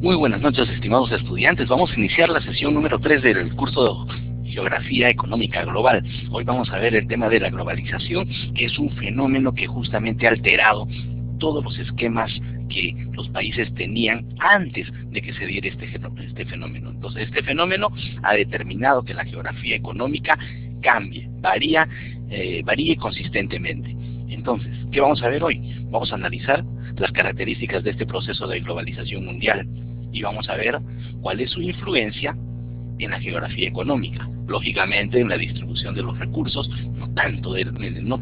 Muy buenas noches, estimados estudiantes. Vamos a iniciar la sesión número 3 del curso de Geografía Económica Global. Hoy vamos a ver el tema de la globalización, que es un fenómeno que justamente ha alterado todos los esquemas que los países tenían antes de que se diera este fenómeno. Entonces, este fenómeno ha determinado que la geografía económica cambie, varíe consistentemente. Entonces, ¿qué vamos a ver hoy? Vamos a analizar las características de este proceso de globalización mundial y vamos a ver cuál es su influencia en la geografía económica. Lógicamente, en la distribución de los recursos,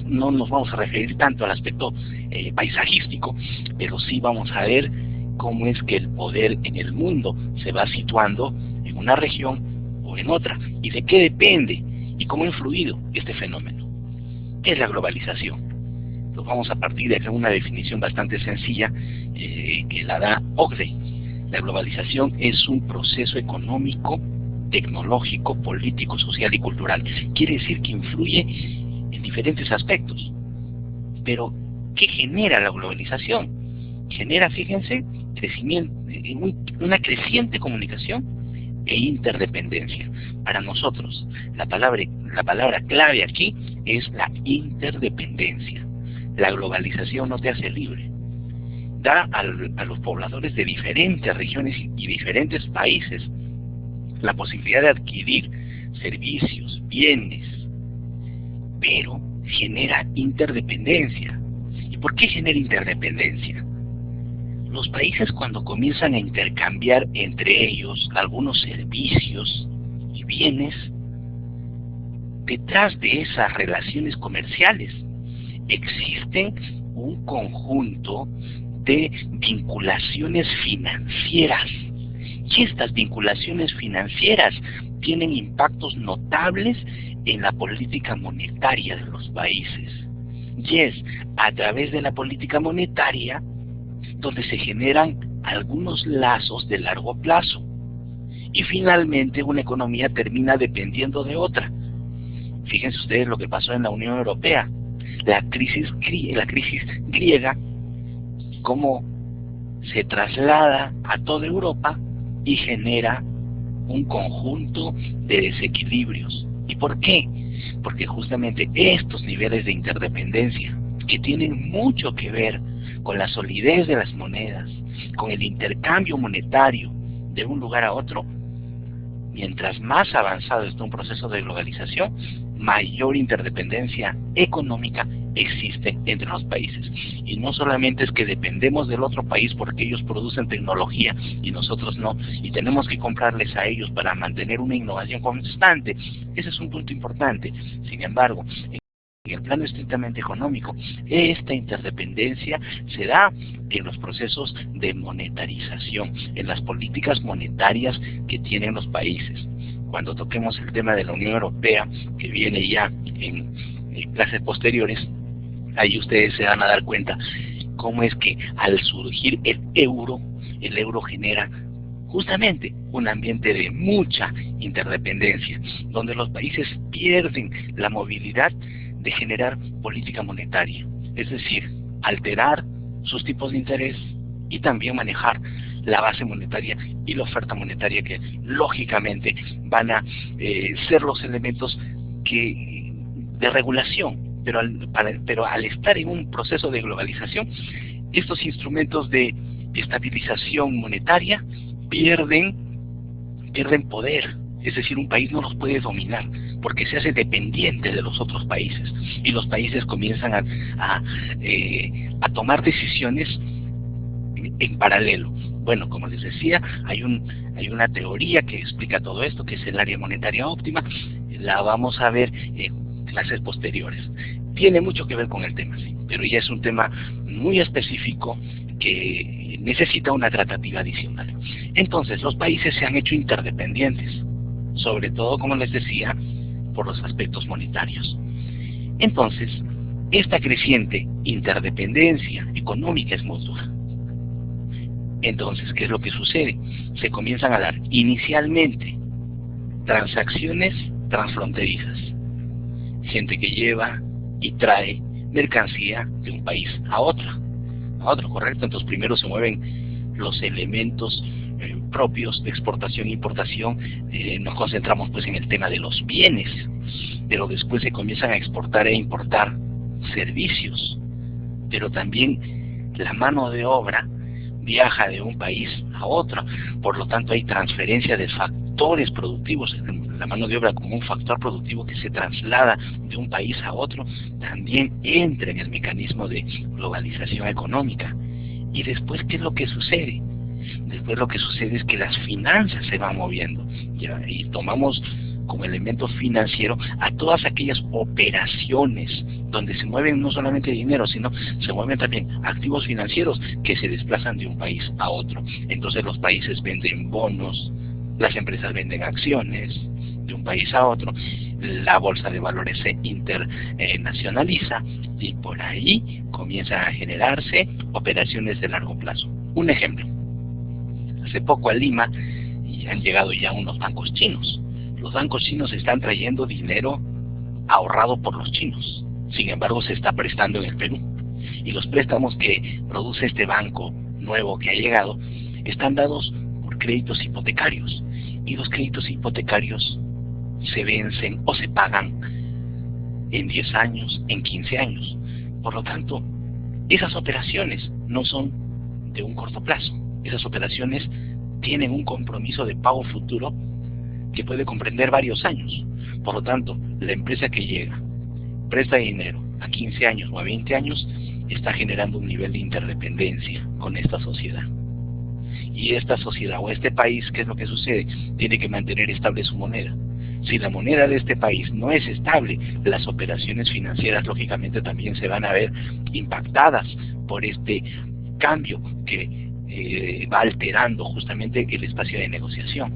no nos vamos a referir tanto al aspecto paisajístico, pero sí vamos a ver cómo es que el poder en el mundo se va situando en una región o en otra, y de qué depende y cómo ha influido este fenómeno. ¿Qué es la globalización? Pues vamos a partir de una definición bastante sencilla que la da OCDE. La globalización es un proceso económico, tecnológico, político, social y cultural. Quiere decir que influye en diferentes aspectos. Pero, ¿qué genera la globalización? Genera, fíjense, una creciente comunicación e interdependencia. Para nosotros, la palabra clave aquí es la interdependencia. La globalización no te hace libre. Da a los pobladores de diferentes regiones y diferentes países la posibilidad de adquirir servicios, bienes, pero genera interdependencia. ¿Y por qué genera interdependencia? Los países, cuando comienzan a intercambiar entre ellos algunos servicios y bienes, detrás de esas relaciones comerciales existen un conjunto de vinculaciones financieras, y estas vinculaciones financieras tienen impactos notables en la política monetaria de los países. Y es a través de la política monetaria donde se generan algunos lazos de largo plazo. Y finalmente una economía termina dependiendo de otra. Fíjense ustedes lo que pasó en la Unión Europea. La crisis griega, cómo se traslada a toda Europa y genera un conjunto de desequilibrios. ¿Y por qué? Porque justamente estos niveles de interdependencia, que tienen mucho que ver con la solidez de las monedas, con el intercambio monetario de un lugar a otro, mientras más avanzado está un proceso de globalización, mayor interdependencia económica existe entre los países. Y no solamente es que dependemos del otro país porque ellos producen tecnología y nosotros no, y tenemos que comprarles a ellos para mantener una innovación constante. Ese es un punto importante. Sin embargo, en el plano estrictamente económico, esta interdependencia se da en los procesos de monetarización, en las políticas monetarias que tienen los países. Cuando toquemos el tema de la Unión Europea, que viene ya en clases posteriores, ahí ustedes se van a dar cuenta cómo es que al surgir el euro genera justamente un ambiente de mucha interdependencia, donde los países pierden la movilidad de generar política monetaria, es decir, alterar sus tipos de interés y también manejar la base monetaria y la oferta monetaria, que lógicamente van a ser los elementos de regulación, pero al estar en un proceso de globalización, estos instrumentos de estabilización monetaria pierden poder. Es decir, un país no los puede dominar porque se hace dependiente de los otros países, y los países comienzan a tomar decisiones en paralelo. Bueno, como les decía, hay una teoría que explica todo esto, que es el área monetaria óptima. La vamos a ver en clases posteriores. Tiene mucho que ver con el tema, sí, pero ya es un tema muy específico que necesita una tratativa adicional. Entonces, los países se han hecho interdependientes, sobre todo, como les decía, por los aspectos monetarios. Entonces, esta creciente interdependencia económica es mutua. Entonces, ¿qué es lo que sucede? Se comienzan a dar inicialmente transacciones transfronterizas. Gente que lleva y trae mercancía de un país a otro, ¿correcto? Entonces primero se mueven los elementos propios de exportación e importación, nos concentramos pues en el tema de los bienes, pero después se comienzan a exportar e importar servicios, pero también la mano de obra viaja de un país a otro, por lo tanto hay transferencia de factores productivos, la mano de obra como un factor productivo que se traslada de un país a otro, también entra en el mecanismo de globalización económica. Y después, ¿qué es lo que sucede? Después lo que sucede es que las finanzas se van moviendo, ¿ya? Y tomamos como elemento financiero a todas aquellas operaciones donde se mueven no solamente dinero, sino se mueven también activos financieros que se desplazan de un país a otro. Entonces los países venden bonos, las empresas venden acciones de un país a otro, la bolsa de valores se internacionaliza y por ahí comienzan a generarse operaciones de largo plazo. Un ejemplo, hace poco a Lima y han llegado ya unos bancos chinos. Los bancos chinos están trayendo dinero ahorrado por los chinos, sin embargo se está prestando en el Perú. Y los préstamos que produce este banco nuevo que ha llegado están dados por créditos hipotecarios. Y los créditos hipotecarios se vencen o se pagan en 10 años, en 15 años. Por lo tanto, esas operaciones no son de un corto plazo. Esas operaciones tienen un compromiso de pago futuro que puede comprender varios años. Por lo tanto, la empresa que llega, presta dinero a 15 años o a 20 años, está generando un nivel de interdependencia con esta sociedad. Y esta sociedad o este país, ¿qué es lo que sucede? Tiene que mantener estable su moneda. Si la moneda de este país no es estable, las operaciones financieras lógicamente también se van a ver impactadas por este cambio que va alterando justamente el espacio de negociación.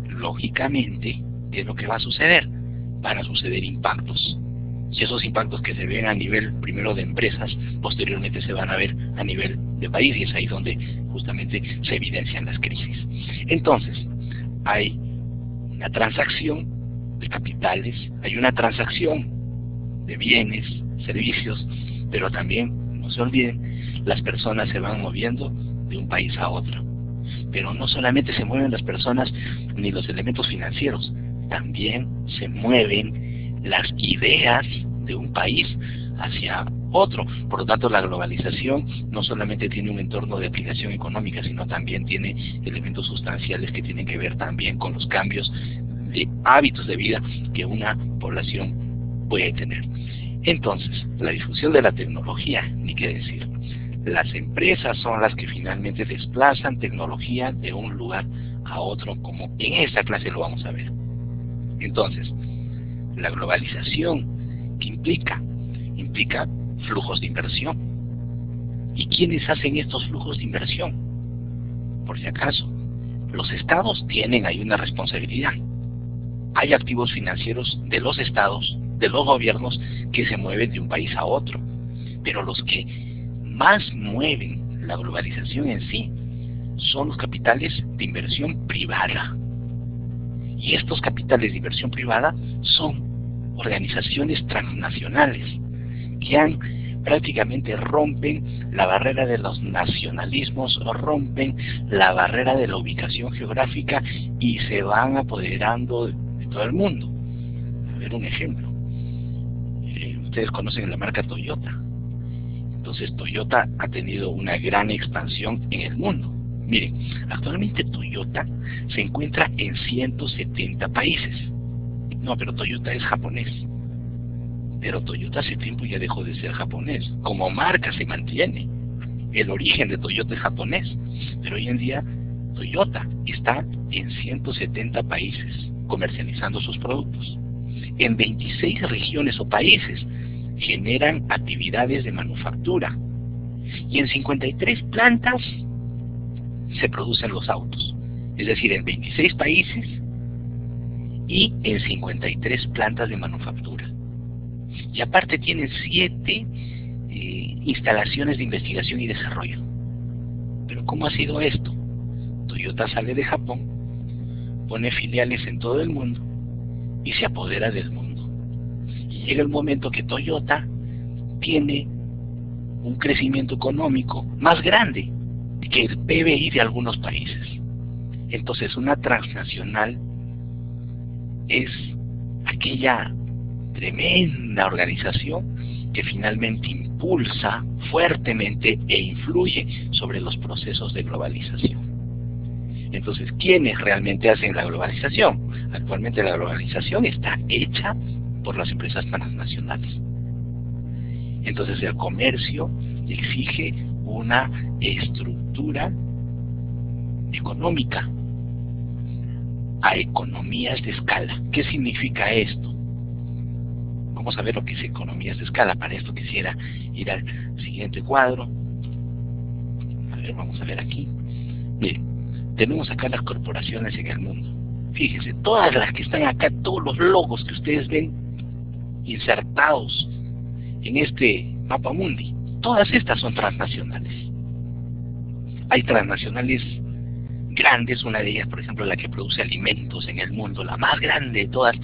Lógicamente, ¿qué es lo que va a suceder? Van a suceder impactos. Y esos impactos que se ven a nivel primero de empresas, posteriormente se van a ver a nivel de país, y es ahí donde justamente se evidencian las crisis. Entonces, hay una transacción de capitales, hay una transacción de bienes, servicios, pero también, no se olviden, las personas se van moviendo de un país a otro. Pero no solamente se mueven las personas ni los elementos financieros, también se mueven las ideas de un país hacia otro. Por lo tanto, la globalización no solamente tiene un entorno de aplicación económica, sino también tiene elementos sustanciales que tienen que ver también con los cambios de hábitos de vida que una población puede tener. Entonces, la difusión de la tecnología, ni qué decir. Las empresas son las que finalmente desplazan tecnología de un lugar a otro, como en esta clase lo vamos a ver. Entonces, la globalización, ¿qué implica? Implica flujos de inversión. ¿Y quiénes hacen estos flujos de inversión? Por si acaso, los estados tienen ahí una responsabilidad. Hay activos financieros de los estados, de los gobiernos, que se mueven de un país a otro. Pero los que más mueven la globalización en sí son los capitales de inversión privada. Y estos capitales de inversión privada son organizaciones transnacionales que prácticamente rompen la barrera de los nacionalismos, rompen la barrera de la ubicación geográfica y se van apoderando de todo el mundo. A ver un ejemplo. Ustedes conocen la marca Toyota. Entonces Toyota ha tenido una gran expansión en el mundo. Miren, actualmente Toyota se encuentra en 170 países. No, pero Toyota es japonés. Pero Toyota hace tiempo ya dejó de ser japonés. Como marca se mantiene. El origen de Toyota es japonés. Pero hoy en día Toyota está en 170 países comercializando sus productos. En 26 regiones o países generan actividades de manufactura. Y en 53 plantas se producen los autos. Es decir, en 26 países y en 53 plantas de manufactura. Y aparte tienen 7 instalaciones de investigación y desarrollo. Pero ¿cómo ha sido esto? Toyota sale de Japón, pone filiales en todo el mundo y se apodera del mundo. Y llega el momento que Toyota tiene un crecimiento económico más grande que el PBI de algunos países. Entonces, una transnacional es aquella tremenda organización que finalmente impulsa fuertemente e influye sobre los procesos de globalización. Entonces, ¿quiénes realmente hacen la globalización? Actualmente la globalización está hecha por las empresas transnacionales. Entonces, el comercio exige una estructura económica a economías de escala. ¿Qué significa esto? Vamos a ver lo que es economías de escala. Para esto quisiera ir al siguiente cuadro. A ver, vamos a ver aquí. Miren, tenemos acá las corporaciones en el mundo. Fíjense, todas las que están acá, todos los logos que ustedes ven insertados en este mapa mundi, todas estas son transnacionales. Hay transnacionales grandes, una de ellas, por ejemplo, la que produce alimentos en el mundo, la más grande de todas.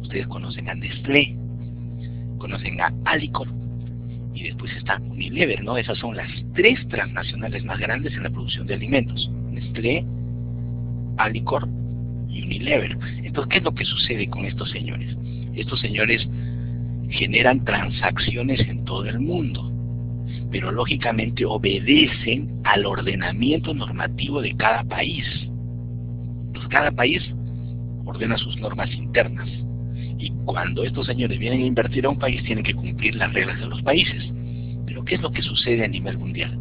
Ustedes conocen a Nestlé, conocen a Alicor, y después está Unilever, ¿no? Esas son las tres transnacionales más grandes en la producción de alimentos: Nestlé, Alicor y Unilever. Entonces, ¿qué es lo que sucede con estos señores? Estos señores generan transacciones en todo el mundo, pero lógicamente obedecen al ordenamiento normativo de cada país. Pues cada país ordena sus normas internas, y cuando estos señores vienen a invertir a un país tienen que cumplir las reglas de los países. Pero ¿qué es lo que sucede a nivel mundial?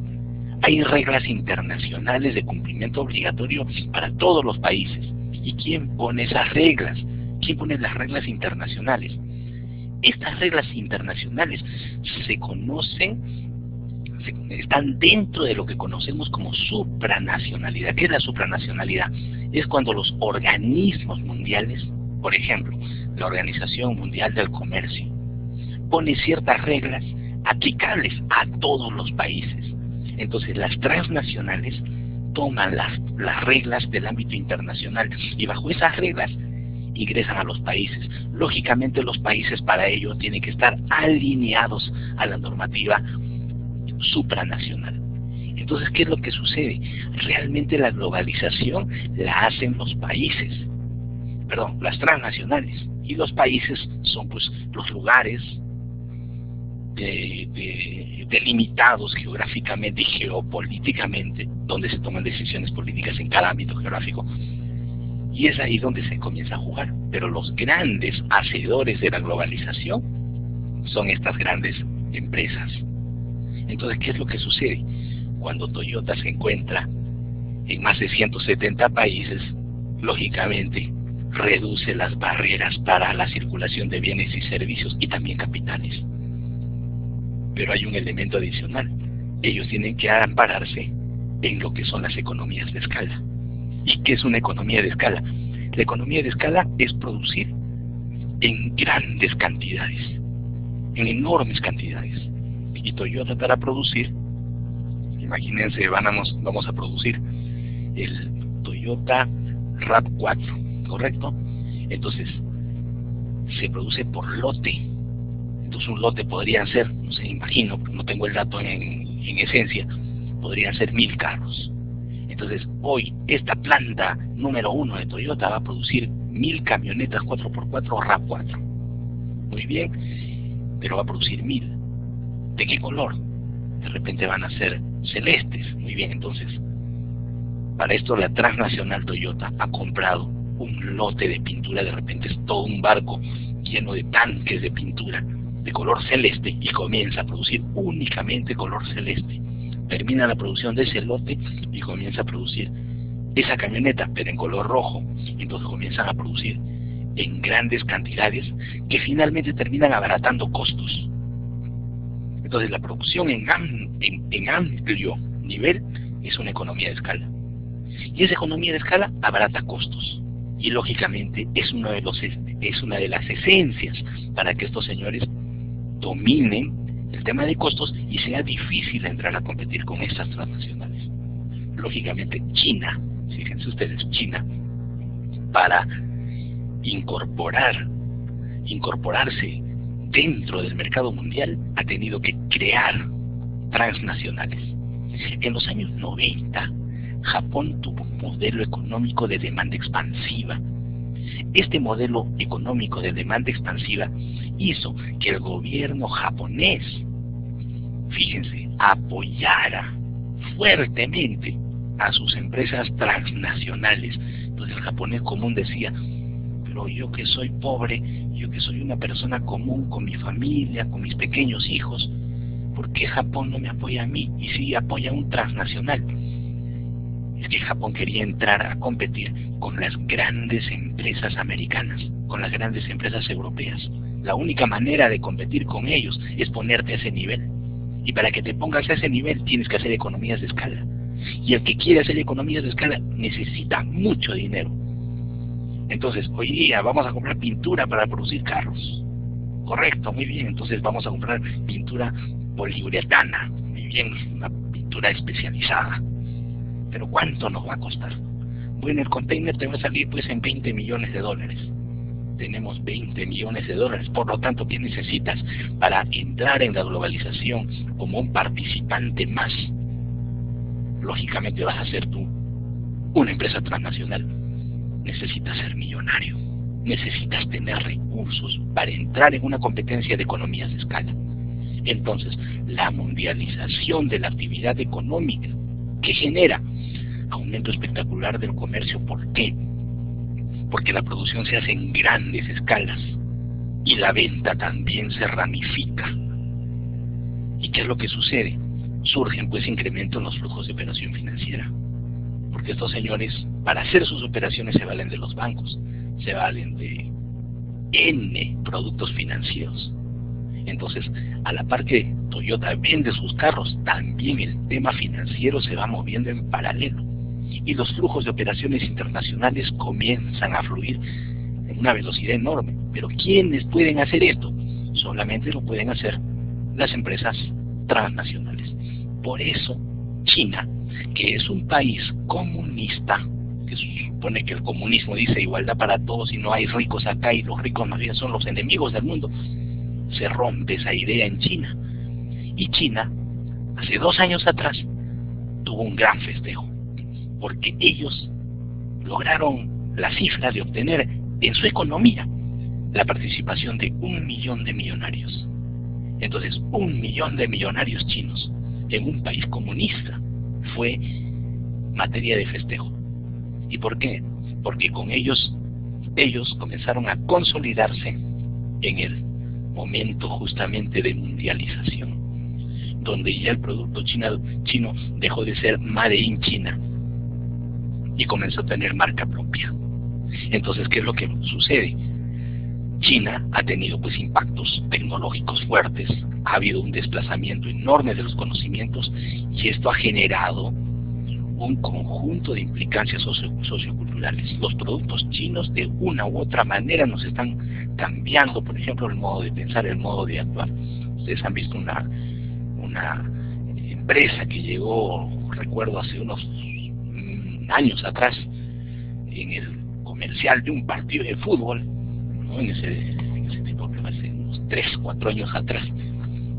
Hay reglas internacionales de cumplimiento obligatorio para todos los países. ¿Y quién pone esas reglas? ¿Quién pone las reglas internacionales? Estas reglas internacionales se conocen, están dentro de lo que conocemos como supranacionalidad. ¿Qué es la supranacionalidad? Es cuando los organismos mundiales, por ejemplo, la Organización Mundial del Comercio, pone ciertas reglas aplicables a todos los países. Entonces las transnacionales toman las reglas del ámbito internacional y bajo esas reglas ingresan a los países. Lógicamente los países para ello tienen que estar alineados a la normativa supranacional. Entonces, ¿qué es lo que sucede? Realmente la globalización la hacen los países, perdón, las transnacionales, y los países son pues los lugares delimitados geográficamente y geopolíticamente, donde se toman decisiones políticas en cada ámbito geográfico, y es ahí donde se comienza a jugar. Pero los grandes hacedores de la globalización son estas grandes empresas. Entonces, ¿qué es lo que sucede? Cuando Toyota se encuentra en más de 170 países, lógicamente reduce las barreras para la circulación de bienes y servicios y también capitales. Pero hay un elemento adicional: ellos tienen que ampararse en lo que son las economías de escala. ¿Y qué es una economía de escala? La economía de escala es producir en grandes cantidades, en enormes cantidades. Y Toyota, para producir, imagínense, vamos a producir el Toyota RAV4, ¿correcto? Entonces, se produce por lote. Entonces un lote podrían ser, no sé, imagino, no tengo el dato en esencia, podrían ser 1000 carros. Entonces, hoy, esta planta número 1 de Toyota va a producir 1000 camionetas 4x4 RAV4. Muy bien, pero va a producir 1000. ¿De qué color? De repente van a ser celestes. Muy bien, entonces, para esto la transnacional Toyota ha comprado un lote de pintura. De repente es todo un barco lleno de tanques de pintura de color celeste y comienza a producir únicamente color celeste. Termina la producción de ese lote y comienza a producir esa camioneta, pero en color rojo. Entonces comienzan a producir en grandes cantidades que finalmente terminan abaratando costos. Entonces la producción en amplio nivel es una economía de escala. Y esa economía de escala abarata costos. Y lógicamente es una de las esencias para que estos señores dominen el tema de costos y sea difícil entrar a competir con estas transnacionales. Lógicamente China, fíjense ustedes, China, para incorporarse dentro del mercado mundial, ha tenido que crear transnacionales. En los años 90 Japón tuvo un modelo económico de demanda expansiva. Este modelo económico de demanda expansiva hizo que el gobierno japonés, fíjense, apoyara fuertemente a sus empresas transnacionales. Entonces el japonés común decía, pero yo que soy pobre, yo que soy una persona común con mi familia, con mis pequeños hijos, ¿por qué Japón no me apoya a mí y sí apoya a un transnacional? Es que Japón quería entrar a competir con las grandes empresas americanas, con las grandes empresas europeas. La única manera de competir con ellos es ponerte a ese nivel. Y para que te pongas a ese nivel tienes que hacer economías de escala. Y el que quiere hacer economías de escala necesita mucho dinero. Entonces, hoy día vamos a comprar pintura para producir carros. Correcto, muy bien. Entonces vamos a comprar pintura poliuretana. Muy bien, una pintura especializada. Pero ¿cuánto nos va a costar? Bueno, el container te va a salir pues en $20 millones. Tenemos $20 millones, por lo tanto, ¿qué necesitas para entrar en la globalización como un participante más? Lógicamente vas a ser tú una empresa transnacional. Necesitas ser millonario, necesitas tener recursos para entrar en una competencia de economías de escala. Entonces, la mundialización de la actividad económica que genera aumento espectacular del comercio. ¿Por qué? Porque la producción se hace en grandes escalas y la venta también se ramifica. ¿Y qué es lo que sucede? Surgen pues incrementos en los flujos de operación financiera, porque estos señores para hacer sus operaciones se valen de los bancos, se valen de N productos financieros. Entonces, a la par que Toyota vende sus carros, también el tema financiero se va moviendo en paralelo. Y los flujos de operaciones internacionales comienzan a fluir en una velocidad enorme. Pero ¿quiénes pueden hacer esto? Solamente lo pueden hacer las empresas transnacionales. Por eso, China, que es un país comunista, que se supone que el comunismo dice igualdad para todos y no hay ricos acá y los ricos más bien son los enemigos del mundo, se rompe esa idea en China. Y China, hace 2 años atrás, tuvo un gran festejo, porque ellos lograron la cifra de obtener en su economía la participación de 1 millón de millonarios. Entonces, 1 millón de millonarios chinos en un país comunista fue materia de festejo. ¿Y por qué? Porque con ellos comenzaron a consolidarse en el momento justamente de mundialización, donde ya el producto chino dejó de ser Made in China y comenzó a tener marca propia. Entonces, ¿qué es lo que sucede? China ha tenido pues impactos tecnológicos fuertes, ha habido un desplazamiento enorme de los conocimientos y esto ha generado un conjunto de implicancias socioculturales. Los productos chinos de una u otra manera nos están cambiando, por ejemplo, el modo de pensar, el modo de actuar. Ustedes han visto una empresa que llegó, recuerdo hace unos años atrás, en el comercial de un partido de fútbol, ¿no? en ese tipo que hace unos 3, 4 años atrás,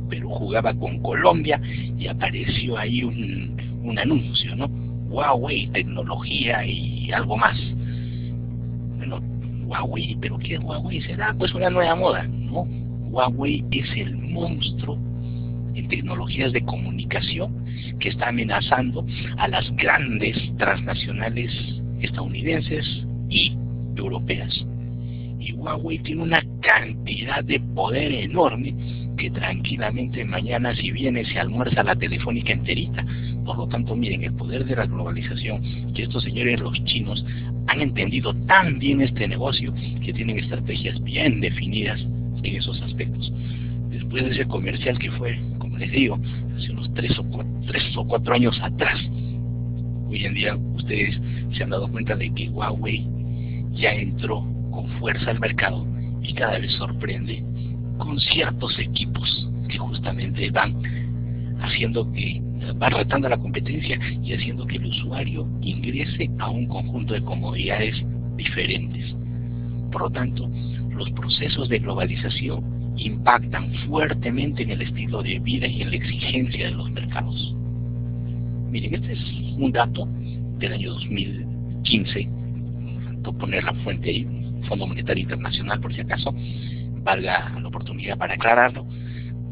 Perú jugaba con Colombia y apareció ahí un anuncio, ¿no? Huawei, tecnología y algo más. Bueno, Huawei, ¿pero qué Huawei será? Pues una nueva moda, ¿no? Huawei es el monstruo en tecnologías de comunicación que está amenazando a las grandes transnacionales estadounidenses y europeas. Y Huawei tiene una cantidad de poder enorme que tranquilamente mañana si viene se almuerza la telefónica enterita. Por lo tanto, miren, el poder de la globalización, que estos señores los chinos han entendido tan bien este negocio que tienen estrategias bien definidas en esos aspectos. Después de ese comercial que fue, como les digo, hace unos 3 o 4 años atrás, hoy en día ustedes se han dado cuenta de que Huawei ya entró con fuerza al mercado y cada vez sorprende con ciertos equipos que justamente van retando a la competencia y haciendo que el usuario ingrese a un conjunto de comodidades diferentes. Por lo tanto, los procesos de globalización impactan fuertemente en el estilo de vida y en la exigencia de los mercados. Miren, este es un dato del año 2015, por poner la fuente ahí, Fondo Monetario Internacional, por si acaso, valga la oportunidad para aclararlo.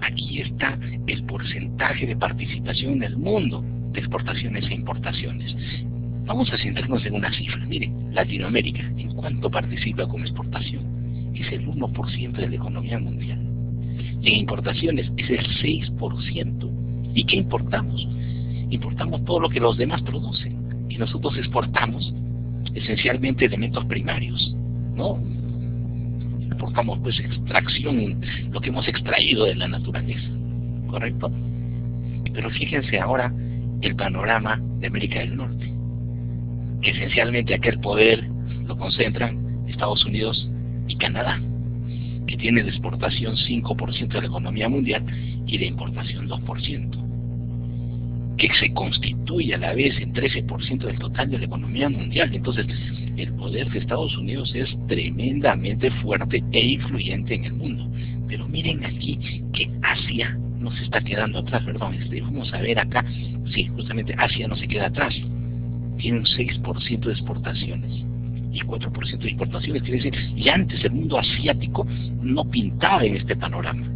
Aquí está el porcentaje de participación en el mundo de exportaciones e importaciones. Vamos a centrarnos en una cifra. Miren, Latinoamérica, ¿en cuánto participa como exportación? Es el 1% de la economía mundial. Y en importaciones es el 6%. ¿Y qué importamos? Importamos todo lo que los demás producen. Y nosotros exportamos esencialmente elementos primarios, ¿no? Exportamos pues extracción, lo que hemos extraído de la naturaleza, ¿correcto? Pero fíjense ahora el panorama de América del Norte, que esencialmente aquel poder lo concentran Estados Unidos y Canadá, que tiene de exportación 5% de la economía mundial y de importación 2%, que se constituye a la vez en 13% del total de la economía mundial. Entonces, el poder de Estados Unidos es tremendamente fuerte e influyente en el mundo. Pero miren aquí que Asia no se está quedando atrás, perdón, vamos a ver acá, sí, justamente Asia no se queda atrás, tiene un 6% de exportaciones y 4% de importaciones, quiere decir, y antes el mundo asiático no pintaba en este panorama.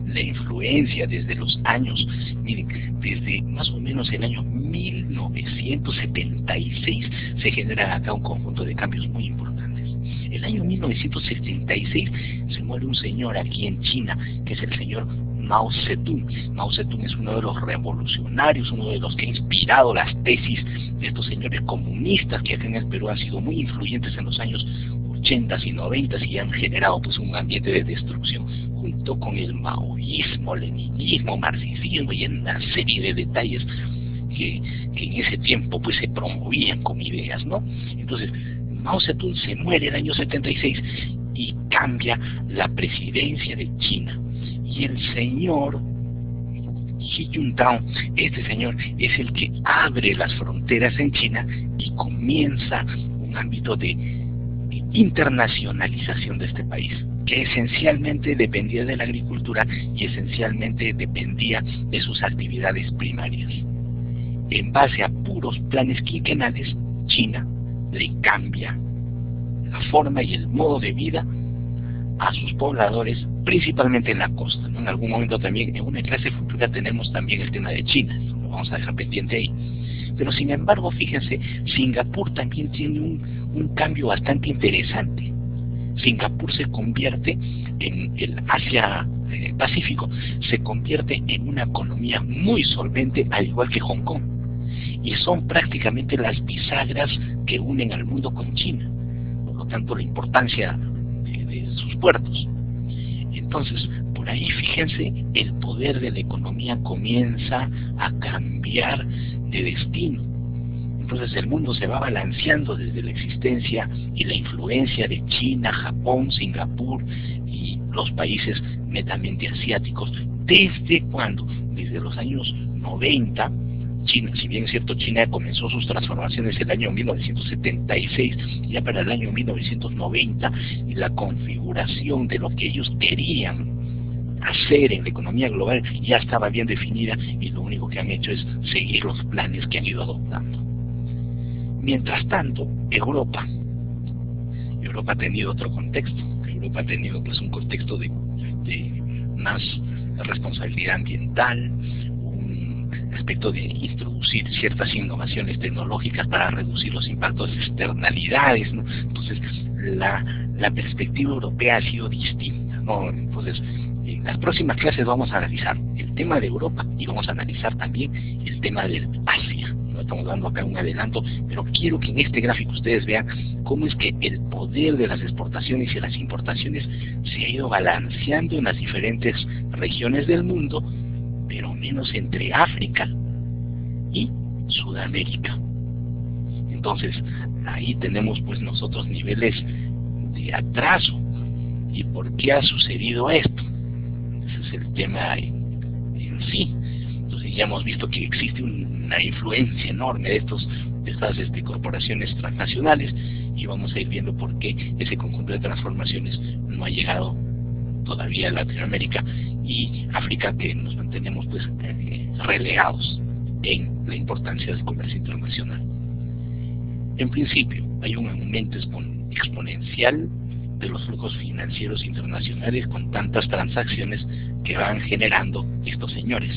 La influencia desde los años, miren, desde más o menos el año 1976 se genera acá un conjunto de cambios muy importantes. El año 1976 se muere un señor aquí en China, que es el señor Mao Zedong. Mao Zedong es uno de los revolucionarios, uno de los que ha inspirado las tesis de estos señores comunistas que acá en el Perú han sido muy influyentes en los años 80s y 90s y han generado pues un ambiente de destrucción, junto con el maoísmo, leninismo, marxismo y una serie de detalles que en ese tiempo pues se promovían como ideas, ¿no? Entonces, Mao Zedong se muere el año 76 y cambia la presidencia de China. Y el señor Xi Jinping, este señor es el que abre las fronteras en China y comienza un ámbito de internacionalización de este país, que esencialmente dependía de la agricultura y esencialmente dependía de sus actividades primarias. En base a puros planes quinquenales, China le cambia la forma y el modo de vida a sus pobladores, principalmente en la costa, ¿no? En algún momento también, en una clase futura tenemos también el tema de China, lo vamos a dejar pendiente ahí. Pero sin embargo, fíjense, Singapur también tiene un cambio bastante interesante. Singapur se convierte en el Asia Pacífico, se convierte en una economía muy solvente, al igual que Hong Kong. Y son prácticamente las bisagras que unen al mundo con China. Por lo tanto, la importancia de sus puertos. Entonces, por ahí fíjense, el poder de la economía comienza a cambiar de destino. Entonces el mundo se va balanceando desde la existencia y la influencia de China, Japón, Singapur y los países netamente asiáticos. ¿Desde cuándo? Desde los años 90. China, si bien es cierto, China comenzó sus transformaciones el año 1976, ya para el año 1990, y la configuración de lo que ellos querían hacer en la economía global ya estaba bien definida, y lo único que han hecho es seguir los planes que han ido adoptando. Mientras tanto, Europa ha tenido otro contexto. Europa ha tenido pues un contexto de más responsabilidad ambiental, aspecto de introducir ciertas innovaciones tecnológicas para reducir los impactos de externalidades, ¿no? Entonces la perspectiva europea ha sido distinta, ¿no? Entonces en las próximas clases vamos a analizar el tema de Europa y vamos a analizar también el tema de Asia, ¿no? Estamos dando acá un adelanto, pero quiero que en este gráfico ustedes vean cómo es que el poder de las exportaciones y las importaciones se ha ido balanceando en las diferentes regiones del mundo, pero menos entre África y Sudamérica. Entonces, ahí tenemos pues nosotros niveles de atraso. ¿Y por qué ha sucedido esto? Ese es el tema en sí. Entonces ya hemos visto que existe una influencia enorme de estas corporaciones transnacionales, y vamos a ir viendo por qué ese conjunto de transformaciones no ha llegado todavía a Latinoamérica y África, que nos mantenemos pues relegados en la importancia del comercio internacional. En principio, hay un aumento exponencial de los flujos financieros internacionales con tantas transacciones que van generando estos señores.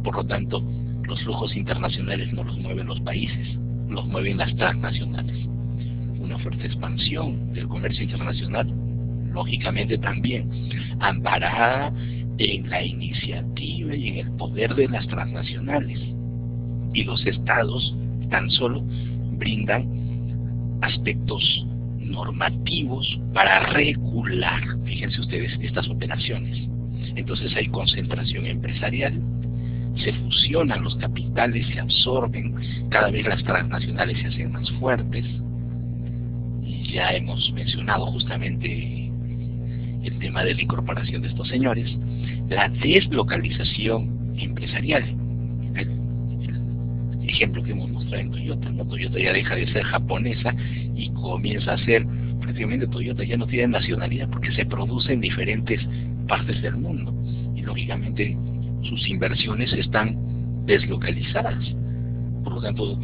Por lo tanto, los flujos internacionales no los mueven los países, los mueven las transnacionales. Una fuerte expansión del comercio internacional, lógicamente también amparada en la iniciativa y en el poder de las transnacionales. Y los estados tan solo brindan aspectos normativos para regular, fíjense ustedes, estas operaciones. Entonces hay concentración empresarial, se fusionan los capitales, se absorben, cada vez las transnacionales se hacen más fuertes. Y ya hemos mencionado justamente el tema de la incorporación de estos señores, la deslocalización empresarial. El ejemplo que hemos mostrado en Toyota, ¿no? Toyota ya deja de ser japonesa y comienza a ser, prácticamente Toyota ya no tiene nacionalidad porque se produce en diferentes partes del mundo y lógicamente sus inversiones están deslocalizadas. Por lo tanto,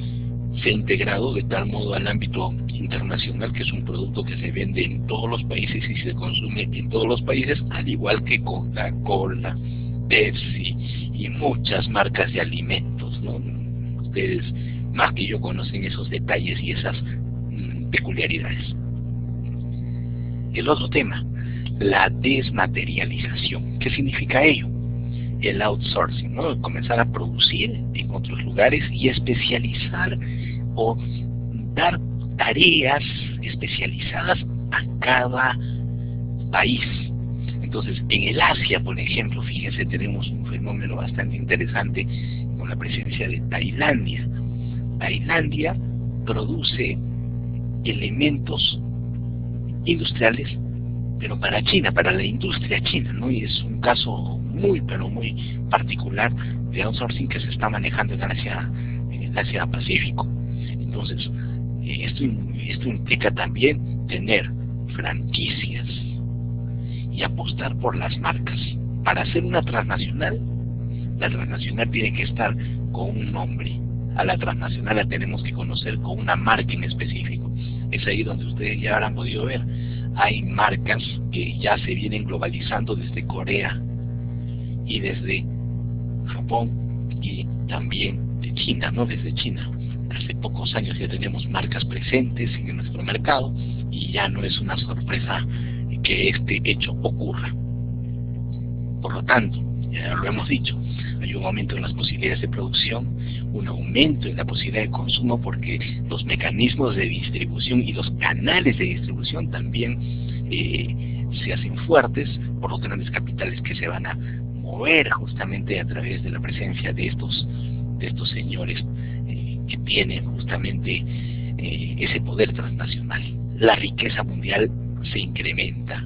se ha integrado de tal modo al ámbito internacional que es un producto que se vende en todos los países y se consume en todos los países, al igual que Coca-Cola, Pepsi y muchas marcas de alimentos, ¿no? Ustedes más que yo conocen esos detalles y esas peculiaridades. El otro tema, la desmaterialización. ¿Qué significa ello? El outsourcing, ¿no? Comenzar a producir en otros lugares y especializar o dar tareas especializadas a cada país. Entonces, en el Asia, por ejemplo, fíjense, tenemos un fenómeno bastante interesante con la presencia de Tailandia. Tailandia produce elementos industriales, pero para China, para la industria china, ¿no? Y es un caso muy, pero muy particular de outsourcing que se está manejando en el Asia Pacífico. Entonces, esto implica también tener franquicias y apostar por las marcas. Para hacer una transnacional, la transnacional tiene que estar con un nombre. A la transnacional la tenemos que conocer con una marca en específico. Es ahí donde ustedes ya habrán podido ver. Hay marcas que ya se vienen globalizando desde Corea y desde Japón y también de China, ¿no? Desde China. Hace pocos años ya tenemos marcas presentes en nuestro mercado y ya no es una sorpresa que este hecho ocurra. Por lo tanto, ya lo hemos dicho, hay un aumento en las posibilidades de producción, un aumento en la posibilidad de consumo porque los mecanismos de distribución y los canales de distribución también se hacen fuertes por los grandes capitales que se van a mover justamente a través de la presencia de estos señores que tienen justamente ese poder transnacional. La riqueza mundial se incrementa,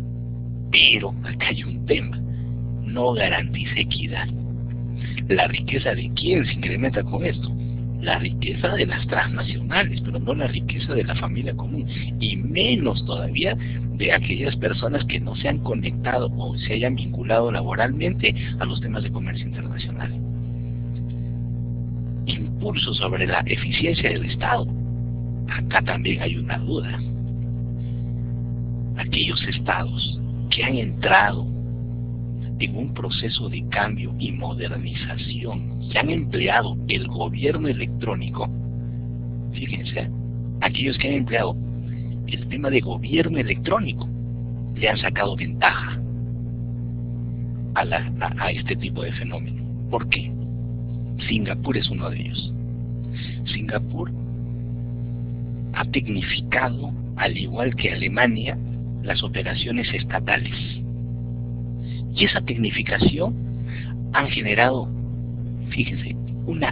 pero acá hay un tema, no garantiza equidad. ¿La riqueza de quién se incrementa con esto? La riqueza de las transnacionales, pero no la riqueza de la familia común, y menos todavía de aquellas personas que no se han conectado o se hayan vinculado laboralmente a los temas de comercio internacional. Impulso sobre la eficiencia del Estado. Acá también hay una duda. Aquellos estados que han entrado en un proceso de cambio y modernización, que han empleado el gobierno electrónico, fíjense, aquellos que han empleado el tema de gobierno electrónico, le han sacado ventaja a este tipo de fenómeno. ¿Por qué? Singapur es uno de ellos. Singapur ha tecnificado, al igual que Alemania, las operaciones estatales. Y esa tecnificación han generado, fíjense, un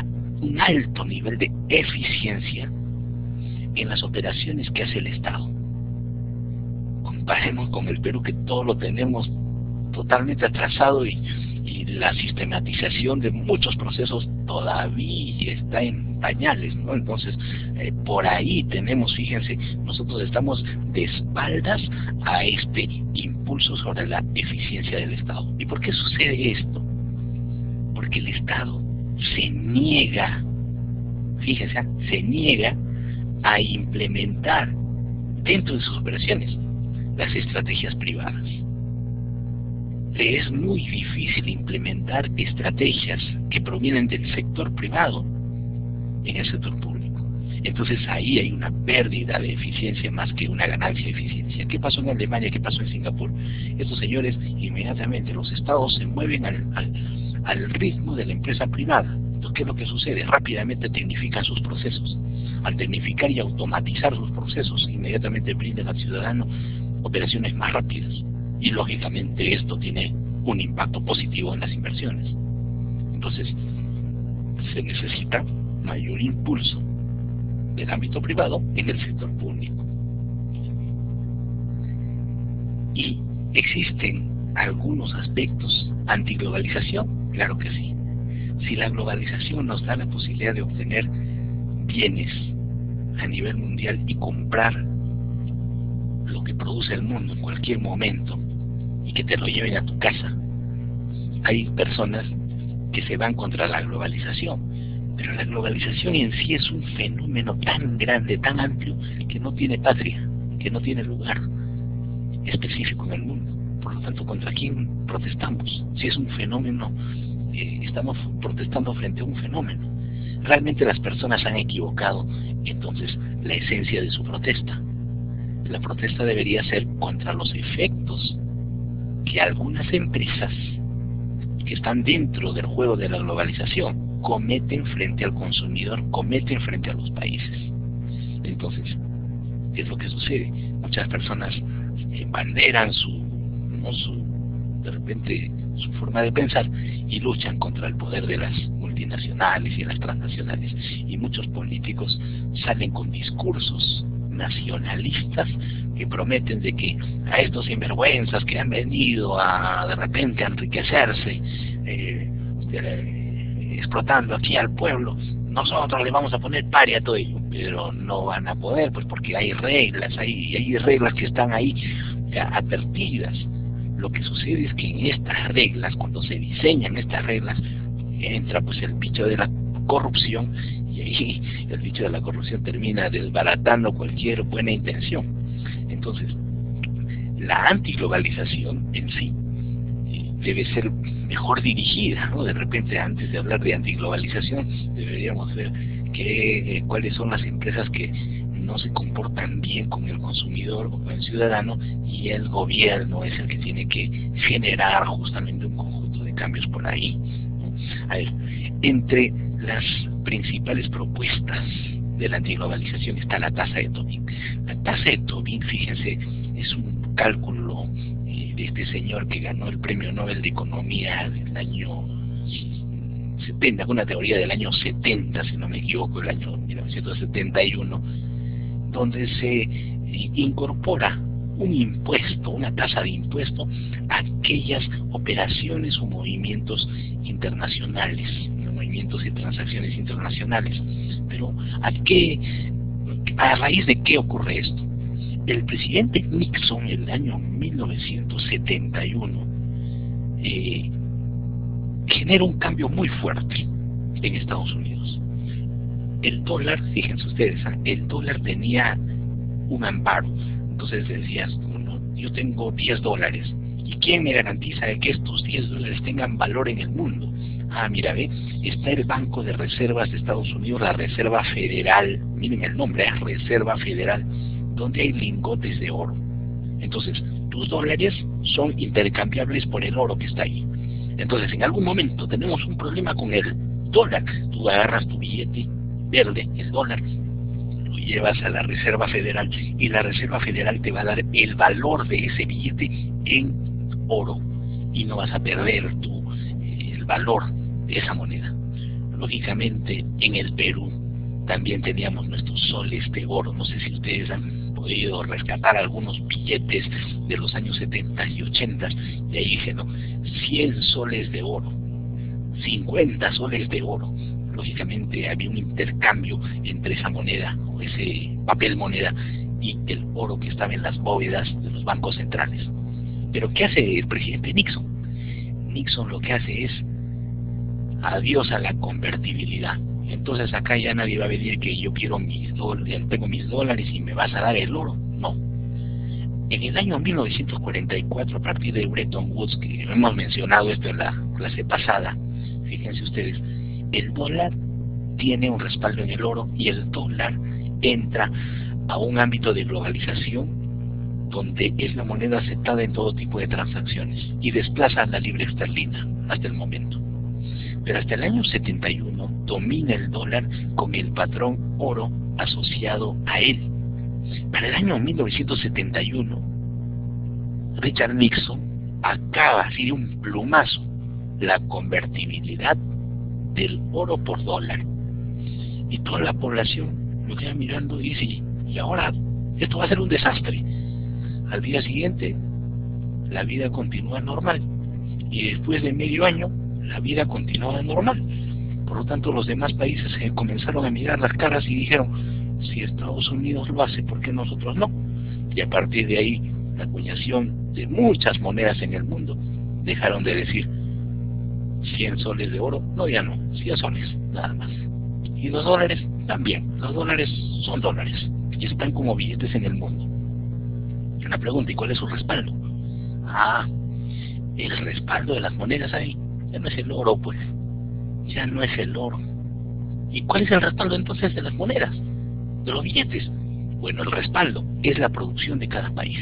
alto nivel de eficiencia en las operaciones que hace el Estado. Comparemos con el Perú, que todo lo tenemos totalmente atrasado y la sistematización de muchos procesos todavía está en pañales, ¿no? Entonces, por ahí tenemos, fíjense, nosotros estamos de espaldas a este impulso sobre la eficiencia del Estado. ¿Y por qué sucede esto? Porque el Estado se niega, fíjense, se niega a implementar dentro de sus operaciones las estrategias privadas. Le es muy difícil implementar estrategias que provienen del sector privado en el sector público. Entonces ahí hay una pérdida de eficiencia más que una ganancia de eficiencia. ¿Qué pasó en Alemania? ¿Qué pasó en Singapur? Estos señores, inmediatamente los estados se mueven al ritmo de la empresa privada. Entonces, ¿qué es lo que sucede? Rápidamente tecnifican sus procesos. Al tecnificar y automatizar sus procesos, inmediatamente brindan al ciudadano operaciones más rápidas. Y lógicamente esto tiene un impacto positivo en las inversiones. Entonces, se necesita mayor impulso del ámbito privado en el sector público. ¿Y existen algunos aspectos antiglobalización? Claro que sí. Si la globalización nos da la posibilidad de obtener bienes a nivel mundial y comprar lo que produce el mundo en cualquier momento y que te lo lleven a tu casa, hay personas que se van contra la globalización, pero la globalización en sí es un fenómeno tan grande, tan amplio, que no tiene patria, que no tiene lugar específico en el mundo. Por lo tanto, ¿contra quién protestamos? Si es un fenómeno, estamos protestando frente a un fenómeno. Realmente las personas han equivocado entonces la esencia de su protesta. La protesta debería ser contra los efectos que algunas empresas que están dentro del juego de la globalización cometen frente al consumidor, cometen frente a los países. Entonces, ¿qué es lo que sucede? Muchas personas embanderan de repente su forma de pensar y luchan contra el poder de las multinacionales y las transnacionales. Y muchos políticos salen con discursos nacionalistas que prometen de que a estos sinvergüenzas que han venido de repente a enriquecerse, explotando aquí al pueblo, nosotros le vamos a poner paria a todo ello, pero no van a poder, pues porque hay reglas que están ahí advertidas. Lo que sucede es que en estas reglas, cuando se diseñan estas reglas, entra pues el bicho de la corrupción, y ahí el bicho de la corrupción termina desbaratando cualquier buena intención. Entonces, la antiglobalización en sí debe ser mejor dirigida, ¿no? De repente, antes de hablar de antiglobalización, deberíamos ver cuáles son las empresas que no se comportan bien con el consumidor o con el ciudadano, y el gobierno es el que tiene que generar justamente un conjunto de cambios por ahí, ¿no? A ver, entre las principales propuestas de la antiglobalización está la tasa de Tobin. La tasa de Tobin, fíjense, es un cálculo de este señor que ganó el premio Nobel de Economía del año 70, una teoría del año 70, si no me equivoco, el año 1971, donde se incorpora un impuesto, una tasa de impuesto a aquellas operaciones o movimientos internacionales, movimientos y transacciones internacionales. Pero ¿a raíz de qué ocurre esto? El presidente Nixon en el año 1971 genera un cambio muy fuerte en Estados Unidos. El dólar, fíjense ustedes, el dólar tenía un amparo. Entonces decías, bueno, yo tengo $10, ¿y quién me garantiza de que estos $10 tengan valor en el mundo? Ah, mira, ve, está el Banco de Reservas de Estados Unidos, la Reserva Federal, miren el nombre, es Reserva Federal, donde hay lingotes de oro. Entonces, tus dólares son intercambiables por el oro que está ahí. Entonces, en algún momento tenemos un problema con el dólar. Tú agarras tu billete verde, el dólar, lo llevas a la Reserva Federal y la Reserva Federal te va a dar el valor de ese billete en oro y no vas a perder el valor de esa moneda. Lógicamente, en el Perú también teníamos nuestros soles de oro. No sé si ustedes han podido rescatar algunos billetes de los años 70 y 80, y ahí dije, ¿no? 100 soles de oro, 50 soles de oro. Lógicamente había un intercambio entre esa moneda o ese papel moneda y el oro que estaba en las bóvedas de los bancos centrales. Pero ¿qué hace el presidente Nixon? Nixon lo que hace es adiós a la convertibilidad. Entonces acá ya nadie va a venir que yo quiero mis dólares, tengo mis dólares y me vas a dar el oro. No. En el año 1944, a partir de Bretton Woods, que hemos mencionado esto en la clase pasada, fíjense ustedes, el dólar tiene un respaldo en el oro y el dólar entra a un ámbito de globalización donde es la moneda aceptada en todo tipo de transacciones y desplaza a la libra esterlina hasta el momento. Pero hasta el año 71 domina el dólar con el patrón oro asociado a él. Para el año 1971, Richard Nixon acaba así de un plumazo la convertibilidad del oro por dólar. Y toda la población lo queda mirando y dice, y ahora esto va a ser un desastre. Al día siguiente, la vida continúa normal. Y después de medio año, la vida continuaba normal. Por lo tanto, los demás países comenzaron a mirar las caras y dijeron, si Estados Unidos lo hace, ¿por qué nosotros no? Y a partir de ahí, la acuñación de muchas monedas en el mundo dejaron de decir 100 soles de oro, no, ya no, 100 soles, nada más. Y los dólares también, los dólares son dólares y están como billetes en el mundo. Y una pregunta, ¿y cuál es su respaldo? El respaldo de las monedas ahí, ya no es el oro, pues, ya no es el oro. ¿Y cuál es el respaldo entonces de las monedas? De los billetes. Bueno, el respaldo es la producción de cada país.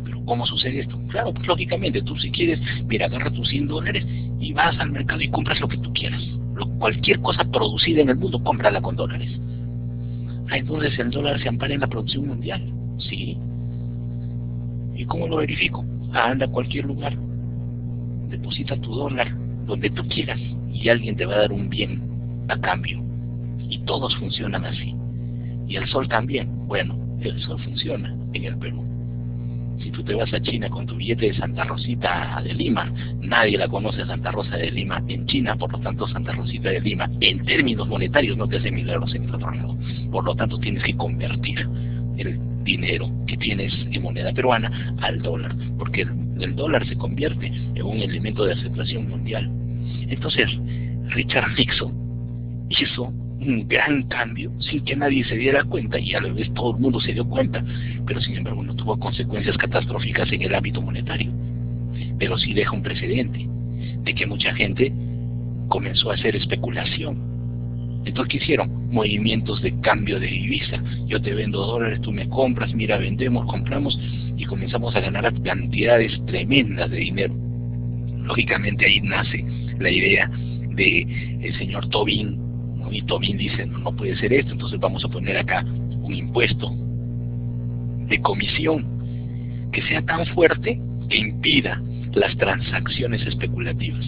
Pero ¿cómo sucede esto? Claro, pues lógicamente, tú si quieres, mira, agarra tus 100 dólares y vas al mercado y compras lo que tú quieras. Cualquier cosa producida en el mundo, cómprala con dólares. Entonces el dólar se ampara en la producción mundial. Sí. ¿Y cómo lo verifico? Anda a cualquier lugar, deposita tu dólar donde tú quieras y alguien te va a dar un bien a cambio. Y todos funcionan así. Y el sol también. Bueno, el sol funciona en el Perú. Si tú te vas a China con tu billete de Santa Rosita de Lima, nadie la conoce a Santa Rosa de Lima en China, por lo tanto Santa Rosita de Lima en términos monetarios no te hace milagros en el otro lado. Por lo tanto tienes que convertir el dinero que tienes en moneda peruana al dólar, porque el dólar se convierte en un elemento de aceptación mundial. Entonces Richard Nixon hizo un gran cambio sin que nadie se diera cuenta, y a la vez todo el mundo se dio cuenta, pero sin embargo no tuvo consecuencias catastróficas en el ámbito monetario, pero sí deja un precedente de que mucha gente comenzó a hacer especulación. Entonces, ¿qué hicieron? Movimientos de cambio de divisa. Yo te vendo dólares, tú me compras, mira, vendemos, compramos, y comenzamos a ganar cantidades tremendas de dinero. Lógicamente ahí nace la idea de el señor Tobin, ¿no? Y Tobin dice, no puede ser esto, entonces vamos a poner acá un impuesto de comisión que sea tan fuerte que impida las transacciones especulativas.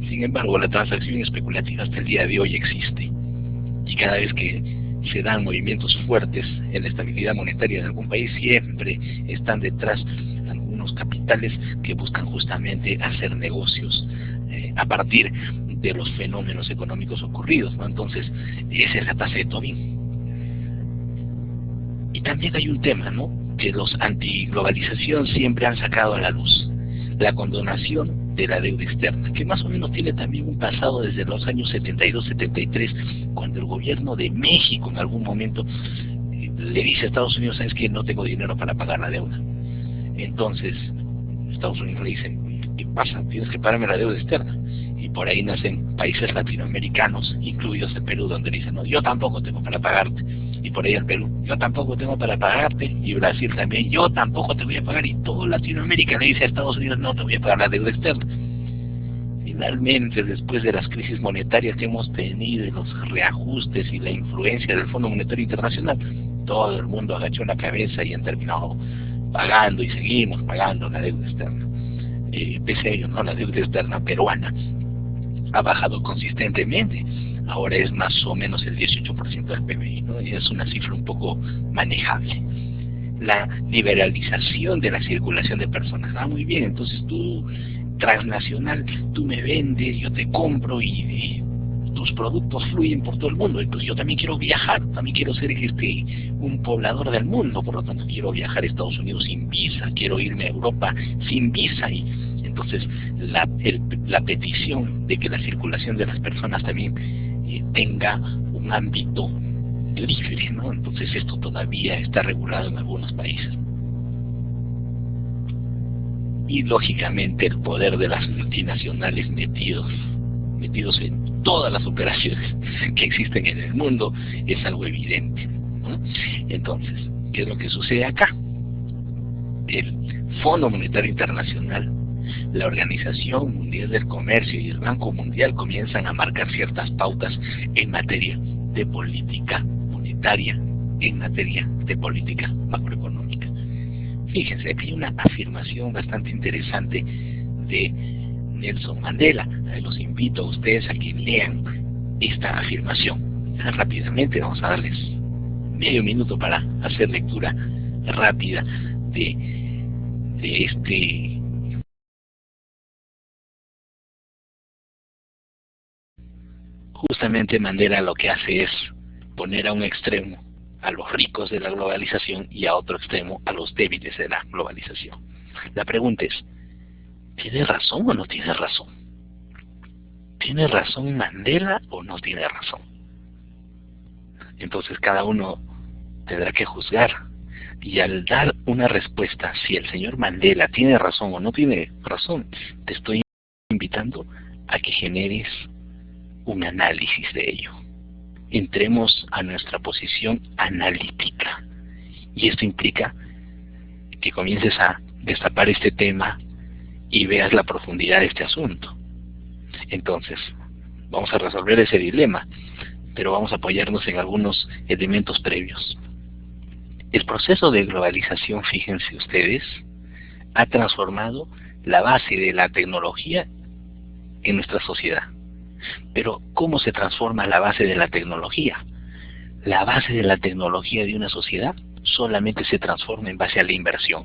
Sin embargo, la transacción especulativa hasta el día de hoy existe. Y cada vez que se dan movimientos fuertes en la estabilidad monetaria de algún país, siempre están detrás algunos capitales que buscan justamente hacer negocios a partir de los fenómenos económicos ocurridos, ¿no? Entonces, esa es la tasa de Tobin. Y también hay un tema, ¿no?, que los antiglobalización siempre han sacado a la luz: la condonación de la deuda externa, que más o menos tiene también un pasado desde los años 72-73, cuando el gobierno de México en algún momento le dice a Estados Unidos, ¿sabes qué? No tengo dinero para pagar la deuda. Entonces Estados Unidos le dice, ¿qué pasa? Tienes que pagarme la deuda externa. Y por ahí nacen países latinoamericanos, incluidos el Perú, donde le dicen, no, yo tampoco tengo para pagarte. Y por ahí el Perú, yo tampoco tengo para pagarte. Y Brasil también, yo tampoco te voy a pagar. Y todo Latinoamérica le dice a Estados Unidos, no te voy a pagar la deuda externa. Finalmente, después de las crisis monetarias que hemos tenido, los reajustes y la influencia del Fondo Monetario Internacional, todo el mundo agachó la cabeza y han terminado pagando y seguimos pagando la deuda externa. Pese a ello, ¿no?, la deuda externa peruana ha bajado consistentemente. Ahora es más o menos el 18% del PBI, ¿no? Y es una cifra un poco manejable. La liberalización de la circulación de personas. Muy bien, entonces tú, transnacional, tú me vendes, yo te compro y tus productos fluyen por todo el mundo. Entonces yo también quiero viajar, también quiero ser un poblador del mundo, por lo tanto quiero viajar a Estados Unidos sin visa, quiero irme a Europa sin visa. Y Entonces, la petición de que la circulación de las personas también tenga un ámbito libre, ¿no? Entonces esto todavía está regulado en algunos países. Y lógicamente el poder de las multinacionales metidos en todas las operaciones que existen en el mundo es algo evidente, ¿no? Entonces, ¿qué es lo que sucede acá? El Fondo Monetario Internacional, la Organización Mundial del Comercio y el Banco Mundial comienzan a marcar ciertas pautas en materia de política monetaria, en materia de política macroeconómica. Fíjense, aquí hay una afirmación bastante interesante de Nelson Mandela. Los invito a ustedes a que lean esta afirmación. Rápidamente vamos a darles medio minuto para hacer lectura rápida de este. Justamente Mandela lo que hace es poner a un extremo a los ricos de la globalización y a otro extremo a los débiles de la globalización. La pregunta es, ¿tiene razón o no tiene razón? ¿Tiene razón Mandela o no tiene razón? Entonces cada uno tendrá que juzgar, y al dar una respuesta, si el señor Mandela tiene razón o no tiene razón, te estoy invitando a que generes un análisis de ello. Entremos a nuestra posición analítica, y esto implica que comiences a destapar este tema y veas la profundidad de este asunto. Entonces, vamos a resolver ese dilema, pero vamos a apoyarnos en algunos elementos previos. El proceso de globalización, fíjense ustedes, ha transformado la base de la tecnología en nuestra sociedad. Pero, ¿cómo se transforma la base de la tecnología? La base de la tecnología de una sociedad solamente se transforma en base a la inversión.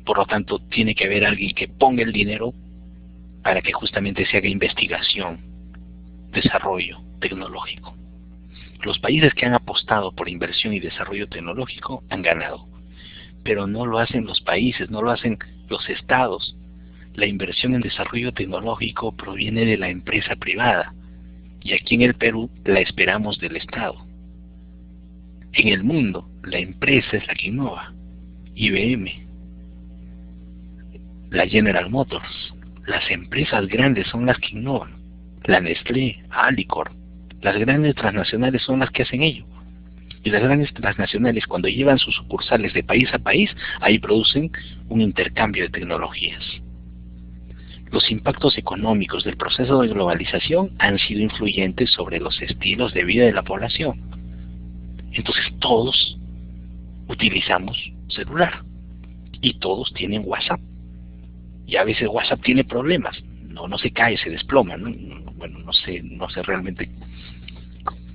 Por lo tanto, tiene que haber alguien que ponga el dinero para que justamente se haga investigación, desarrollo tecnológico. Los países que han apostado por inversión y desarrollo tecnológico han ganado, pero no lo hacen los países, no lo hacen los estados. La inversión en desarrollo tecnológico proviene de la empresa privada, y aquí en el Perú la esperamos del Estado. En el mundo, la empresa es la que innova. IBM, la General Motors, las empresas grandes son las que innovan. La Nestlé, Alicor, las grandes transnacionales son las que hacen ello. Y las grandes transnacionales, cuando llevan sus sucursales de país a país, ahí producen un intercambio de tecnologías. Los impactos económicos del proceso de globalización han sido influyentes sobre los estilos de vida de la población. Entonces todos utilizamos celular y todos tienen WhatsApp. Y a veces WhatsApp tiene problemas, no se cae, se desploma, ¿no? Bueno, no sé realmente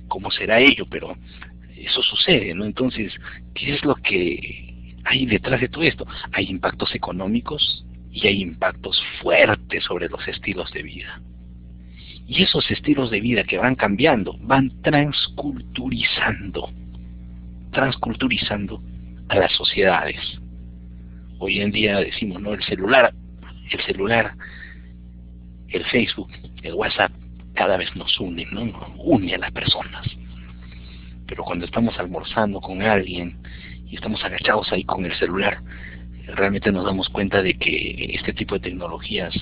cómo será ello, pero eso sucede, ¿no? Entonces, ¿qué es lo que hay detrás de todo esto? Hay impactos económicos y hay impactos fuertes sobre los estilos de vida. Y esos estilos de vida que van cambiando, van transculturizando a las sociedades. Hoy en día decimos, ¿no? El celular, el Facebook, el WhatsApp, cada vez nos une, ¿no? Une a las personas. Pero cuando estamos almorzando con alguien y estamos agachados ahí con el celular, realmente nos damos cuenta de que este tipo de tecnologías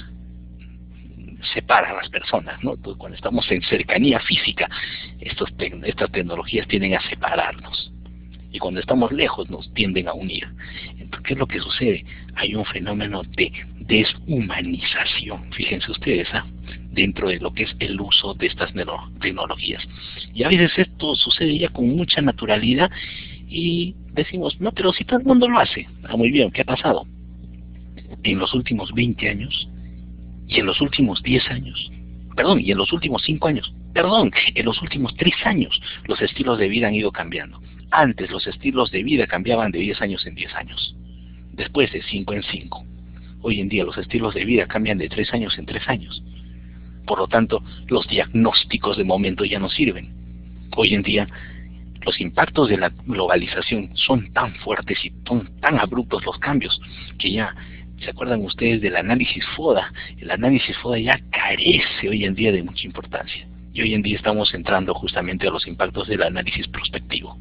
separa a las personas, ¿no? Entonces, cuando estamos en cercanía física, estas tecnologías tienden a separarnos. Y cuando estamos lejos nos tienden a unir. Entonces, ¿qué es lo que sucede? Hay un fenómeno de deshumanización, fíjense ustedes, dentro de lo que es el uso de estas tecnologías. Y a veces esto sucede ya con mucha naturalidad y decimos, no, pero si todo el mundo lo hace. Muy bien, ¿qué ha pasado? En los últimos 20 años y en los últimos 10 años, y en los últimos 5 años, en los últimos 3 años, los estilos de vida han ido cambiando. Antes los estilos de vida cambiaban de 10 años en 10 años, después de 5 en 5. Hoy en día los estilos de vida cambian de 3 años en 3 años. Por lo tanto, los diagnósticos de momento ya no sirven. Hoy en día, los impactos de la globalización son tan fuertes y son tan abruptos los cambios que ya ¿Se acuerdan ustedes del análisis FODA? El análisis FODA ya carece hoy en día de mucha importancia. Y hoy en día estamos entrando justamente a los impactos del análisis prospectivo.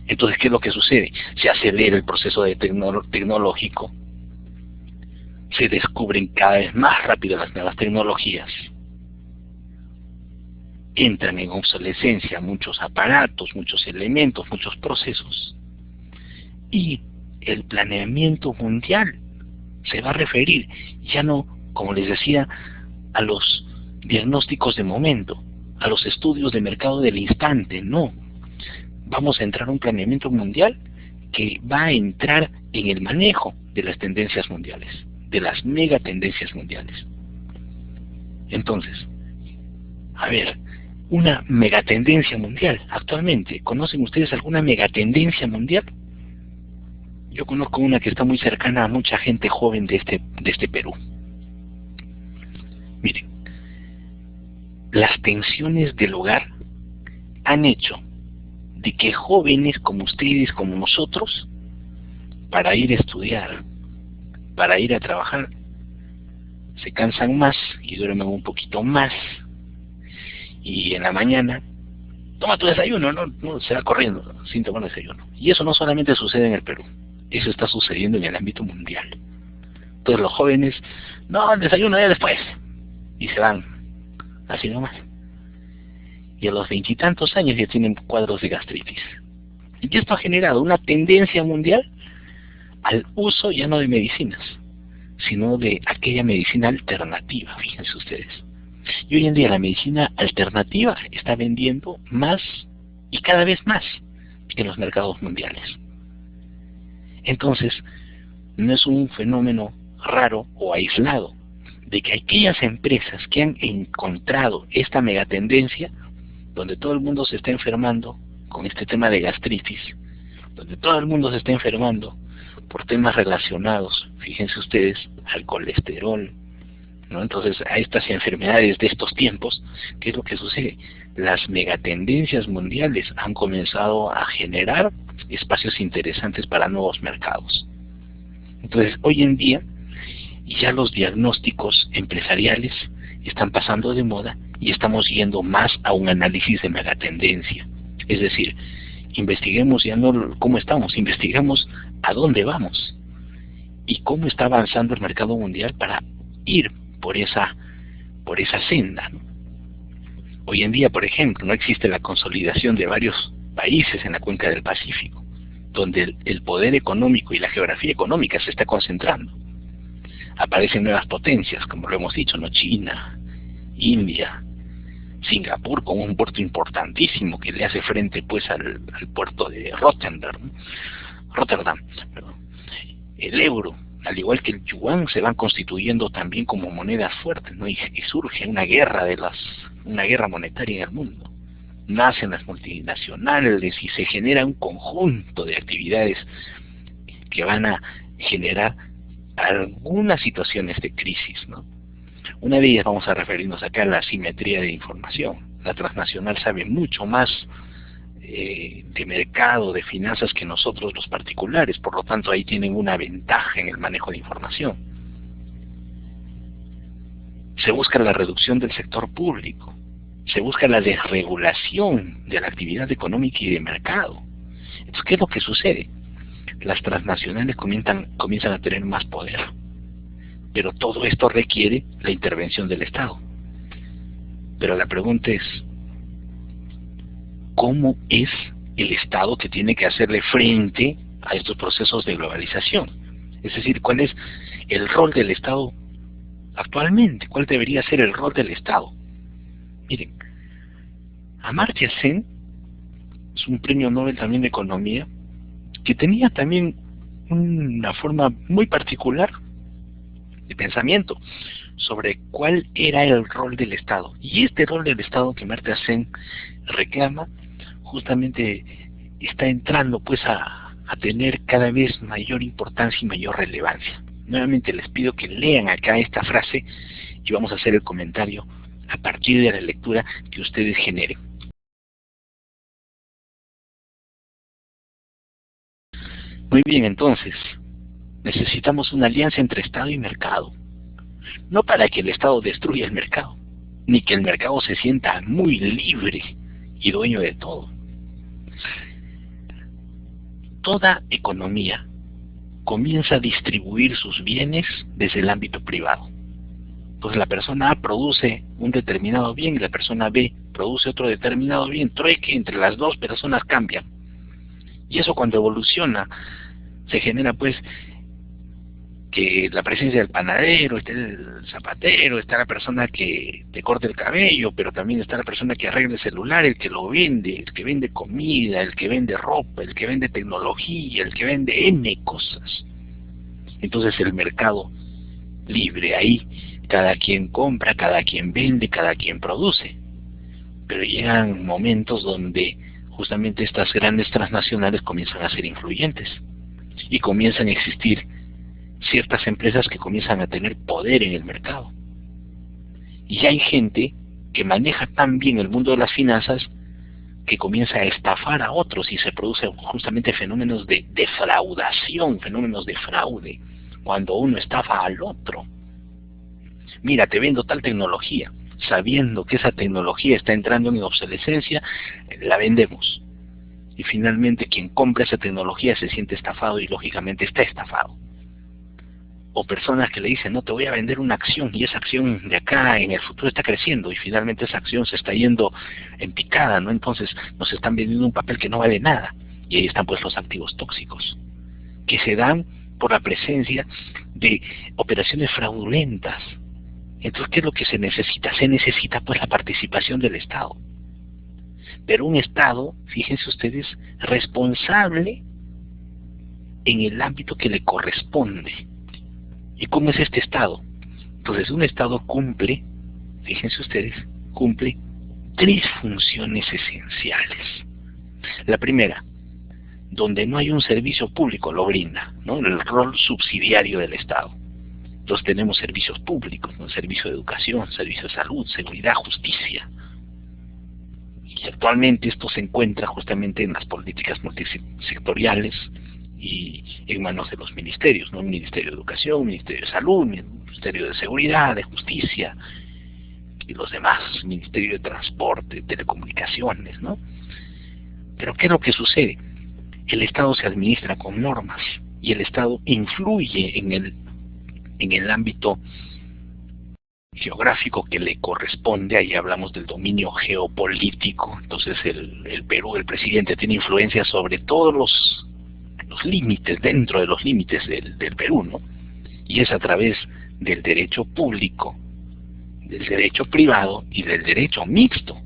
Entonces, ¿qué es lo que sucede? Se acelera el proceso de tecnológico, se descubren cada vez más rápido las nuevas tecnologías, entran en obsolescencia muchos aparatos, muchos elementos, muchos procesos, y el planeamiento mundial se va a referir ya no, como les decía, a los diagnósticos de momento, a los estudios de mercado del instante, no. Vamos a entrar a un planeamiento mundial que va a entrar en el manejo de las tendencias mundiales, de las megatendencias mundiales. Entonces, a ver, una megatendencia mundial actualmente, ¿conocen ustedes alguna megatendencia mundial? Yo conozco una que está muy cercana a mucha gente joven de este Perú. Miren, las tensiones del hogar han hecho de que jóvenes como ustedes, como nosotros, para ir a estudiar, para ir a trabajar, se cansan más y duermen un poquito más. Y en la mañana, toma tu desayuno, no se va corriendo sin tomar desayuno. Y eso no solamente sucede en el Perú, eso está sucediendo en el ámbito mundial. Entonces los jóvenes, no, el desayuno ya después, y se van, así nomás. Y a los 20 y tantos años ya tienen cuadros de gastritis. Y esto ha generado una tendencia mundial al uso ya no de medicinas, sino de aquella medicina alternativa, fíjense ustedes. Y hoy en día la medicina alternativa está vendiendo más y cada vez más en los mercados mundiales. Entonces, no es un fenómeno raro o aislado de que aquellas empresas que han encontrado esta megatendencia, donde todo el mundo se está enfermando con este tema de gastritis, donde todo el mundo se está enfermando por temas relacionados, fíjense ustedes, al colesterol, ¿no? Entonces, a estas enfermedades de estos tiempos, ¿qué es lo que sucede? Las megatendencias mundiales han comenzado a generar espacios interesantes para nuevos mercados. Entonces, hoy en día, ya los diagnósticos empresariales están pasando de moda y estamos yendo más a un análisis de megatendencia. Es decir, investiguemos ya no cómo estamos, investiguemos a dónde vamos y cómo está avanzando el mercado mundial para ir por esa senda, ¿no? Hoy en día, por ejemplo, no existe la consolidación de varios países en la cuenca del Pacífico, donde el poder económico y la geografía económica se está concentrando. Aparecen nuevas potencias, como lo hemos dicho, ¿no? China, India, Singapur con un puerto importantísimo que le hace frente pues al puerto de Rotterdam, perdón. El euro, al igual que el yuan, se van constituyendo también como monedas fuertes, ¿no? Y surge una guerra monetaria en el mundo. Nacen las multinacionales y se genera un conjunto de actividades que van a generar algunas situaciones de crisis, ¿no? Una de ellas vamos a referirnos acá a la asimetría de información. La transnacional sabe mucho más de mercado, de finanzas que nosotros los particulares, por lo tanto ahí tienen una ventaja en el manejo de información. Se busca la reducción del sector público, se busca la desregulación de la actividad económica y de mercado. Entonces, ¿qué es lo que sucede? Las transnacionales comienzan a tener más poder, pero todo esto requiere la intervención del Estado. Pero la pregunta es, ¿cómo es el Estado que tiene que hacerle frente a estos procesos de globalización? Es decir, ¿cuál es el rol del Estado actualmente? ¿Cuál debería ser el rol del Estado? Miren, Amartya Sen es un premio Nobel también de Economía, que tenía también una forma muy particular de pensamiento sobre cuál era el rol del Estado. Y este rol del Estado que Amartya Sen reclama, justamente está entrando pues a tener cada vez mayor importancia y mayor relevancia. Nuevamente les pido que lean acá esta frase y vamos a hacer el comentario a partir de la lectura que ustedes generen. Muy bien, entonces, Necesitamos una alianza entre Estado y mercado, no para que el Estado destruya el mercado, ni que el mercado se sienta muy libre y dueño de todo. Toda economía comienza a distribuir sus bienes desde el ámbito privado. Entonces la persona A produce un determinado bien y la persona B produce otro determinado bien, trueque entre las dos personas cambian. Y eso cuando evoluciona se genera pues que la presencia del panadero, está el zapatero, está la persona que te corta el cabello, pero también está la persona que arregla el celular, el que lo vende, el que vende comida, el que vende ropa, el que vende tecnología, el que vende N cosas. Entonces el mercado libre ahí, cada quien compra, cada quien vende, cada quien produce. Pero llegan momentos donde justamente estas grandes transnacionales comienzan a ser influyentes y comienzan a existir ciertas empresas que comienzan a tener poder en el mercado. Y hay gente que maneja tan bien el mundo de las finanzas que comienza a estafar a otros y se producen justamente fenómenos de defraudación, fenómenos de fraude, cuando uno estafa al otro. Mira, te vendo tal tecnología, sabiendo que esa tecnología está entrando en obsolescencia, la vendemos. Y finalmente quien compra esa tecnología se siente estafado y lógicamente está estafado. O personas que le dicen, no, te voy a vender una acción y esa acción de acá en el futuro está creciendo y finalmente esa acción se está yendo en picada, ¿no? Entonces nos están vendiendo un papel que no vale nada. Y ahí están pues los activos tóxicos, que se dan por la presencia de operaciones fraudulentas. Entonces, ¿qué es lo que se necesita? Se necesita pues la participación del Estado. Pero un Estado, fíjense ustedes, responsable en el ámbito que le corresponde. ¿Y cómo es este Estado? Entonces un Estado cumple, fíjense ustedes, cumple 3 funciones esenciales. La primera, donde no hay un servicio público lo brinda, ¿no? El rol subsidiario del Estado. Entonces tenemos servicios públicos, ¿no? Servicio de educación, servicio de salud, seguridad, justicia. Y actualmente esto se encuentra justamente en las políticas multisectoriales y en manos de los ministerios, ¿no? Ministerio de Educación, Ministerio de Salud, Ministerio de Seguridad, de Justicia y los demás, Ministerio de Transporte, Telecomunicaciones, ¿no? Pero ¿qué es lo que sucede? El Estado se administra con normas y el Estado influye en el ámbito geográfico que le corresponde. Ahí hablamos del dominio geopolítico. Entonces el Perú, el presidente tiene influencia sobre todos los límites, dentro de los límites del Perú, ¿no? Y es a través del derecho público, del derecho privado y del derecho mixto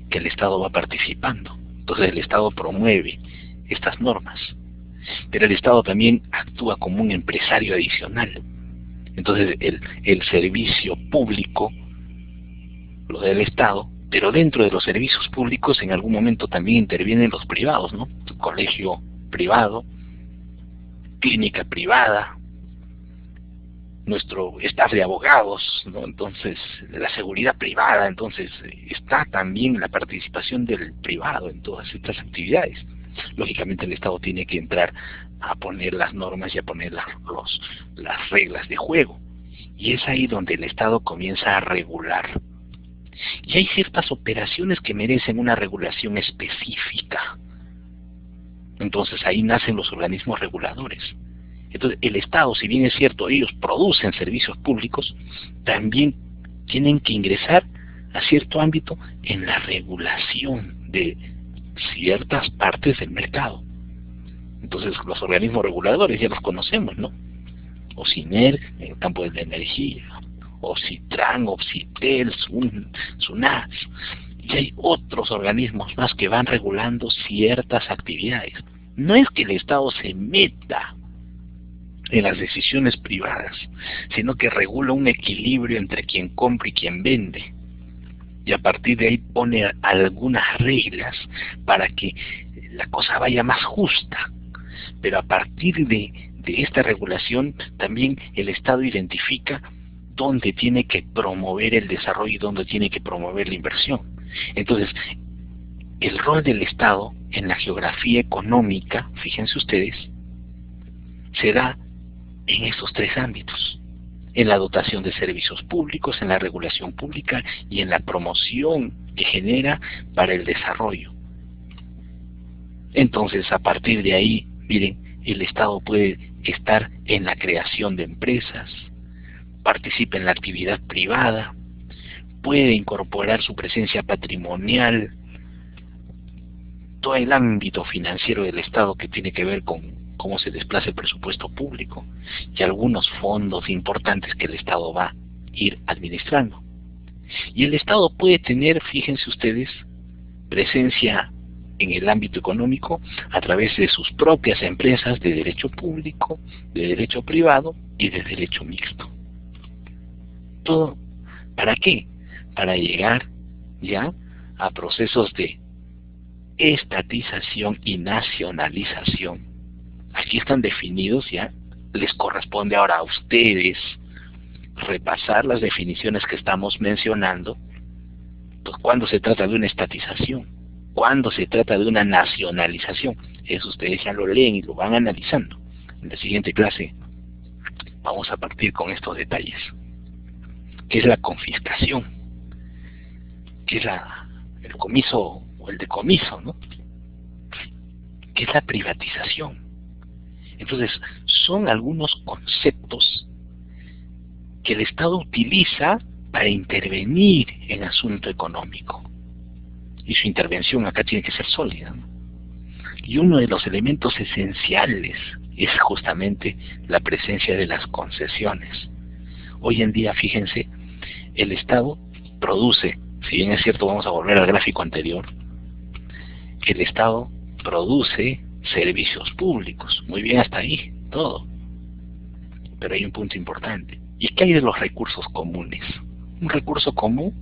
que el Estado va participando. Entonces el Estado promueve estas normas, pero el Estado también actúa como un empresario adicional. Entonces el servicio público lo del Estado, pero dentro de los servicios públicos en algún momento también intervienen los privados, ¿no? Colegio privado, clínica privada, nuestro staff de abogados, ¿no? Entonces la seguridad privada, entonces está también la participación del privado en todas estas actividades. Lógicamente el Estado tiene que entrar a poner las normas y a poner las reglas de juego, y es ahí donde el Estado comienza a regular. Y hay ciertas operaciones que merecen una regulación específica. Entonces ahí nacen los organismos reguladores. Entonces el Estado, si bien es cierto, ellos producen servicios públicos, también tienen que ingresar a cierto ámbito en la regulación de ciertas partes del mercado. Entonces los organismos reguladores ya los conocemos, ¿no? OCINER en el campo de la energía, OCITRAN, OPSITEL, SUNAS, y hay otros organismos más que van regulando ciertas actividades. No es que el Estado se meta en las decisiones privadas, sino que regula un equilibrio entre quien compra y quien vende, y a partir de ahí pone algunas reglas para que la cosa vaya más justa. Pero a partir de esta regulación también el Estado identifica dónde tiene que promover el desarrollo y dónde tiene que promover la inversión. Entonces, el rol del Estado en la geografía económica, fíjense ustedes, se da en estos tres ámbitos: en la dotación de servicios públicos, en la regulación pública y en la promoción que genera para el desarrollo. Entonces, a partir de ahí, miren, el Estado puede estar en la creación de empresas, participa en la actividad privada, puede incorporar su presencia patrimonial, todo el ámbito financiero del Estado que tiene que ver con cómo se desplaza el presupuesto público y algunos fondos importantes que el Estado va a ir administrando. Y el Estado puede tener, fíjense ustedes, presencia en el ámbito económico a través de sus propias empresas de derecho público, de derecho privado y de derecho mixto. ¿Todo para qué? Para llegar ya a procesos de estatización y nacionalización. Aquí están definidos ya, les corresponde ahora a ustedes repasar las definiciones que estamos mencionando, pues cuando se trata de una estatización, cuando se trata de una nacionalización. Eso ustedes ya lo leen y lo van analizando. En la siguiente clase vamos a partir con estos detalles. ¿Qué es la confiscación? ¿Qué es el comiso o el decomiso, ¿no? ¿Qué es la privatización? Entonces, son algunos conceptos que el Estado utiliza para intervenir en asunto económico. Y su intervención acá tiene que ser sólida, ¿no? Y uno de los elementos esenciales es justamente la presencia de las concesiones. Hoy en día, fíjense, el Estado produce, si bien es cierto, vamos a volver al gráfico anterior, el Estado produce servicios públicos. Muy bien hasta ahí, todo. Pero hay un punto importante. ¿Y qué hay de los recursos comunes? Un recurso común,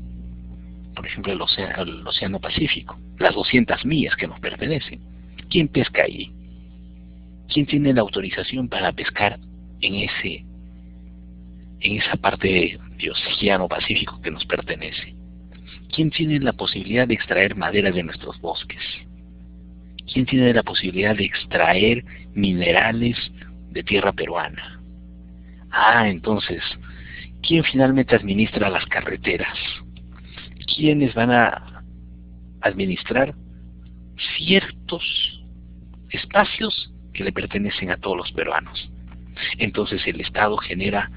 por ejemplo, el océano Pacífico, las 200 millas que nos pertenecen. ¿Quién pesca allí? ¿Quién tiene la autorización para pescar en esa parte de océano Pacífico que nos pertenece? ¿Quién tiene la posibilidad de extraer madera de nuestros bosques? ¿Quién tiene la posibilidad de extraer minerales de tierra peruana? Entonces, ¿quién finalmente administra las carreteras? ¿Quiénes van a administrar ciertos espacios que le pertenecen a todos los peruanos? Entonces el Estado genera,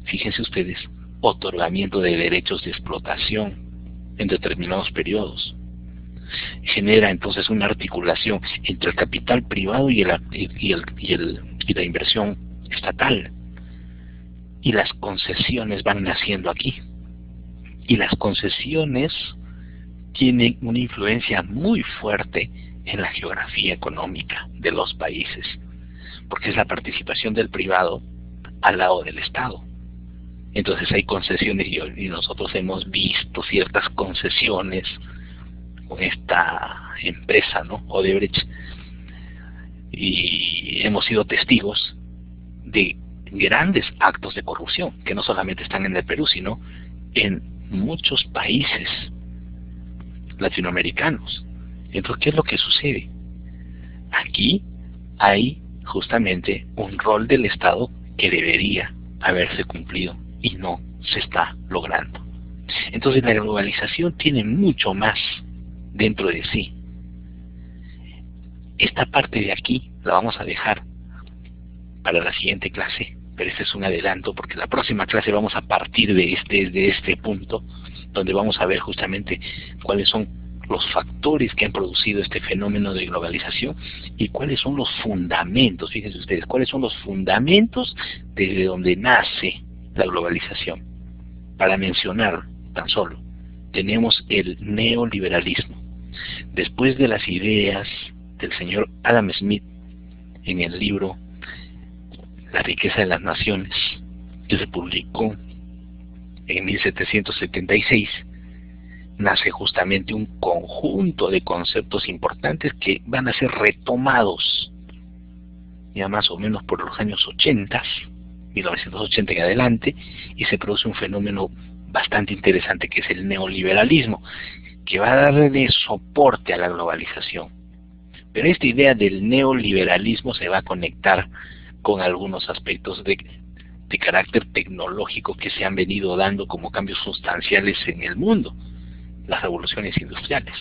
fíjense ustedes, otorgamiento de derechos de explotación en determinados periodos. Genera entonces una articulación entre el capital privado y la inversión estatal. Y las concesiones van naciendo aquí. Y las concesiones tienen una influencia muy fuerte en la geografía económica de los países, porque es la participación del privado al lado del Estado. Entonces hay concesiones y nosotros hemos visto ciertas concesiones con esta empresa, ¿no? Odebrecht, y hemos sido testigos de grandes actos de corrupción que no solamente están en el Perú, sino en muchos países latinoamericanos. Entonces, ¿qué es lo que sucede? Aquí hay justamente un rol del Estado que debería haberse cumplido y no se está logrando. Entonces la globalización tiene mucho más dentro de sí. Esta parte de aquí la vamos a dejar para la siguiente clase, pero este es un adelanto porque la próxima clase vamos a partir de este punto, donde vamos a ver justamente cuáles son los factores que han producido este fenómeno de globalización y cuáles son los fundamentos, fíjense ustedes, cuáles son los fundamentos desde donde nace la globalización. Para mencionar tan solo, tenemos el neoliberalismo. Después de las ideas del señor Adam Smith en el libro La riqueza de las naciones, que se publicó en 1776, nace justamente un conjunto de conceptos importantes que van a ser retomados ya más o menos por los años 80, 1980 en adelante, y se produce un fenómeno bastante interesante que es el neoliberalismo, que va a darle soporte a la globalización. Pero esta idea del neoliberalismo se va a conectar con algunos aspectos de carácter tecnológico que se han venido dando como cambios sustanciales en el mundo, las revoluciones industriales,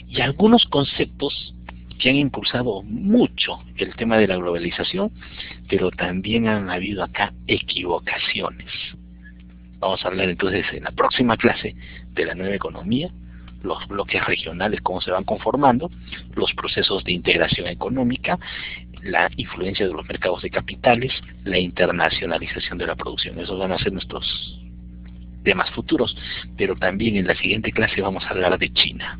y algunos conceptos que han impulsado mucho el tema de la globalización, pero también han habido acá equivocaciones. Vamos a hablar entonces en la próxima clase de la nueva economía, los bloques regionales, cómo se van conformando, los procesos de integración económica, la influencia de los mercados de capitales, la internacionalización de la producción. Esos van a ser nuestros temas futuros, pero también en la siguiente clase vamos a hablar de China.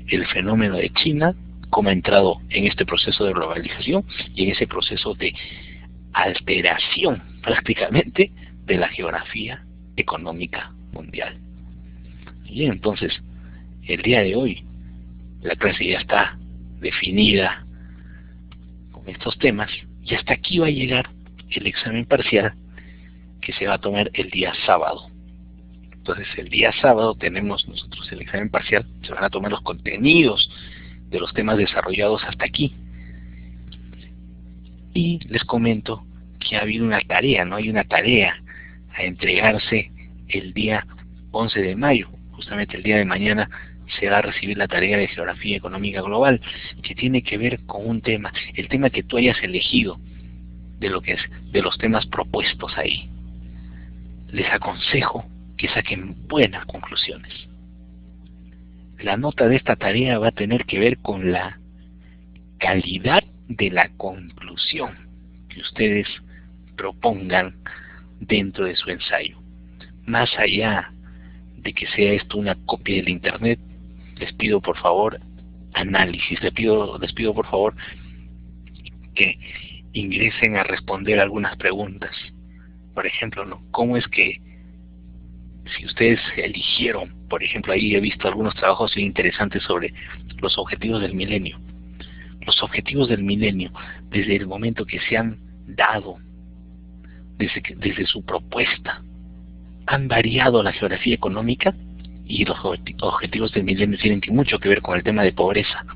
El fenómeno de China, cómo ha entrado en este proceso de globalización y en ese proceso de alteración prácticamente de la geografía económica mundial. Bien, entonces, el día de hoy la clase ya está definida con estos temas y hasta aquí va a llegar el examen parcial que se va a tomar el día sábado. Entonces el día sábado tenemos nosotros el examen parcial, se van a tomar los contenidos de los temas desarrollados hasta aquí. Y les comento que ha habido una tarea, ¿no? Hay una tarea a entregarse el día 11 de mayo, justamente el día de mañana se va a recibir la tarea de Geografía Económica Global, que tiene que ver con un tema, el tema que tú hayas elegido de lo que es, de los temas propuestos ahí. Les aconsejo que saquen buenas conclusiones. La nota de esta tarea va a tener que ver con la calidad de la conclusión que ustedes propongan dentro de su ensayo. Más allá de que sea esto una copia del internet, les pido por favor análisis, les pido por favor que ingresen a responder algunas preguntas. Por ejemplo, ¿no? ¿Cómo es que si ustedes eligieron, por ejemplo, ahí he visto algunos trabajos interesantes sobre los objetivos del milenio? Los objetivos del milenio, desde el momento que se han dado, desde su propuesta, han variado la geografía económica, y los objetivos del milenio tienen mucho que ver con el tema de pobreza.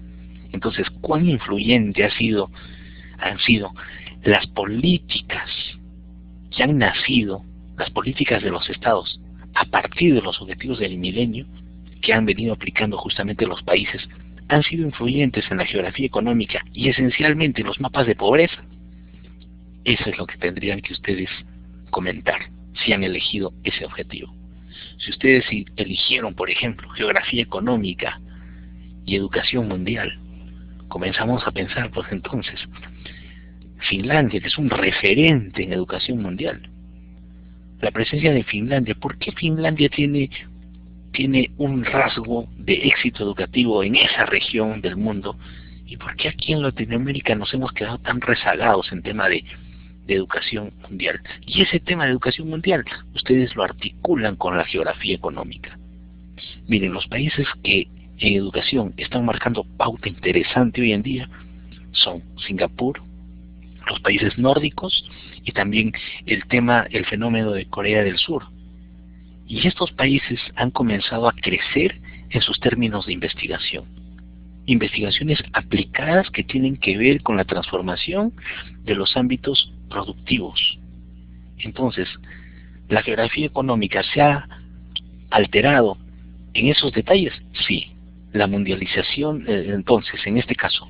Entonces, ¿cuán influyente han sido las políticas que han nacido, las políticas de los estados, a partir de los objetivos del milenio, que han venido aplicando justamente los países, han sido influyentes en la geografía económica y esencialmente en los mapas de pobreza? Eso es lo que tendrían que ustedes comentar, si han elegido ese objetivo. Si ustedes eligieron, por ejemplo, geografía económica y educación mundial, comenzamos a pensar, pues entonces, Finlandia, que es un referente en educación mundial, la presencia de Finlandia, ¿por qué Finlandia tiene un rasgo de éxito educativo en esa región del mundo? ¿Y por qué aquí en Latinoamérica nos hemos quedado tan rezagados en tema de educación mundial? Y ese tema de educación mundial, ustedes lo articulan con la geografía económica. Miren, los países que en educación están marcando pauta interesante hoy en día son Singapur, los países nórdicos y también el fenómeno de Corea del Sur. Y estos países han comenzado a crecer en sus términos de investigación. Investigaciones aplicadas que tienen que ver con la transformación de los ámbitos productivos. Entonces, ¿la geografía económica se ha alterado en esos detalles? Sí. La mundialización, entonces, en este caso,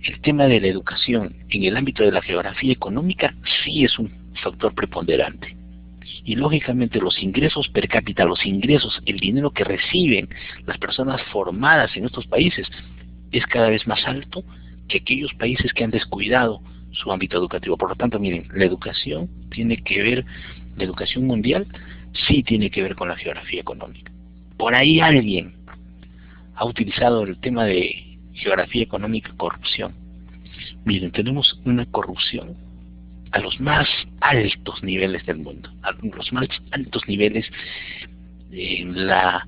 el tema de la educación en el ámbito de la geografía económica sí es un factor preponderante. Y lógicamente los ingresos per cápita, el dinero que reciben las personas formadas en estos países es cada vez más alto que aquellos países que han descuidado su ámbito educativo. Por lo tanto, miren, la educación mundial sí tiene que ver con la geografía económica. Por ahí alguien ha utilizado el tema de geografía económica y corrupción. Miren, tenemos una corrupción a los más altos niveles del mundo, a los más altos niveles en la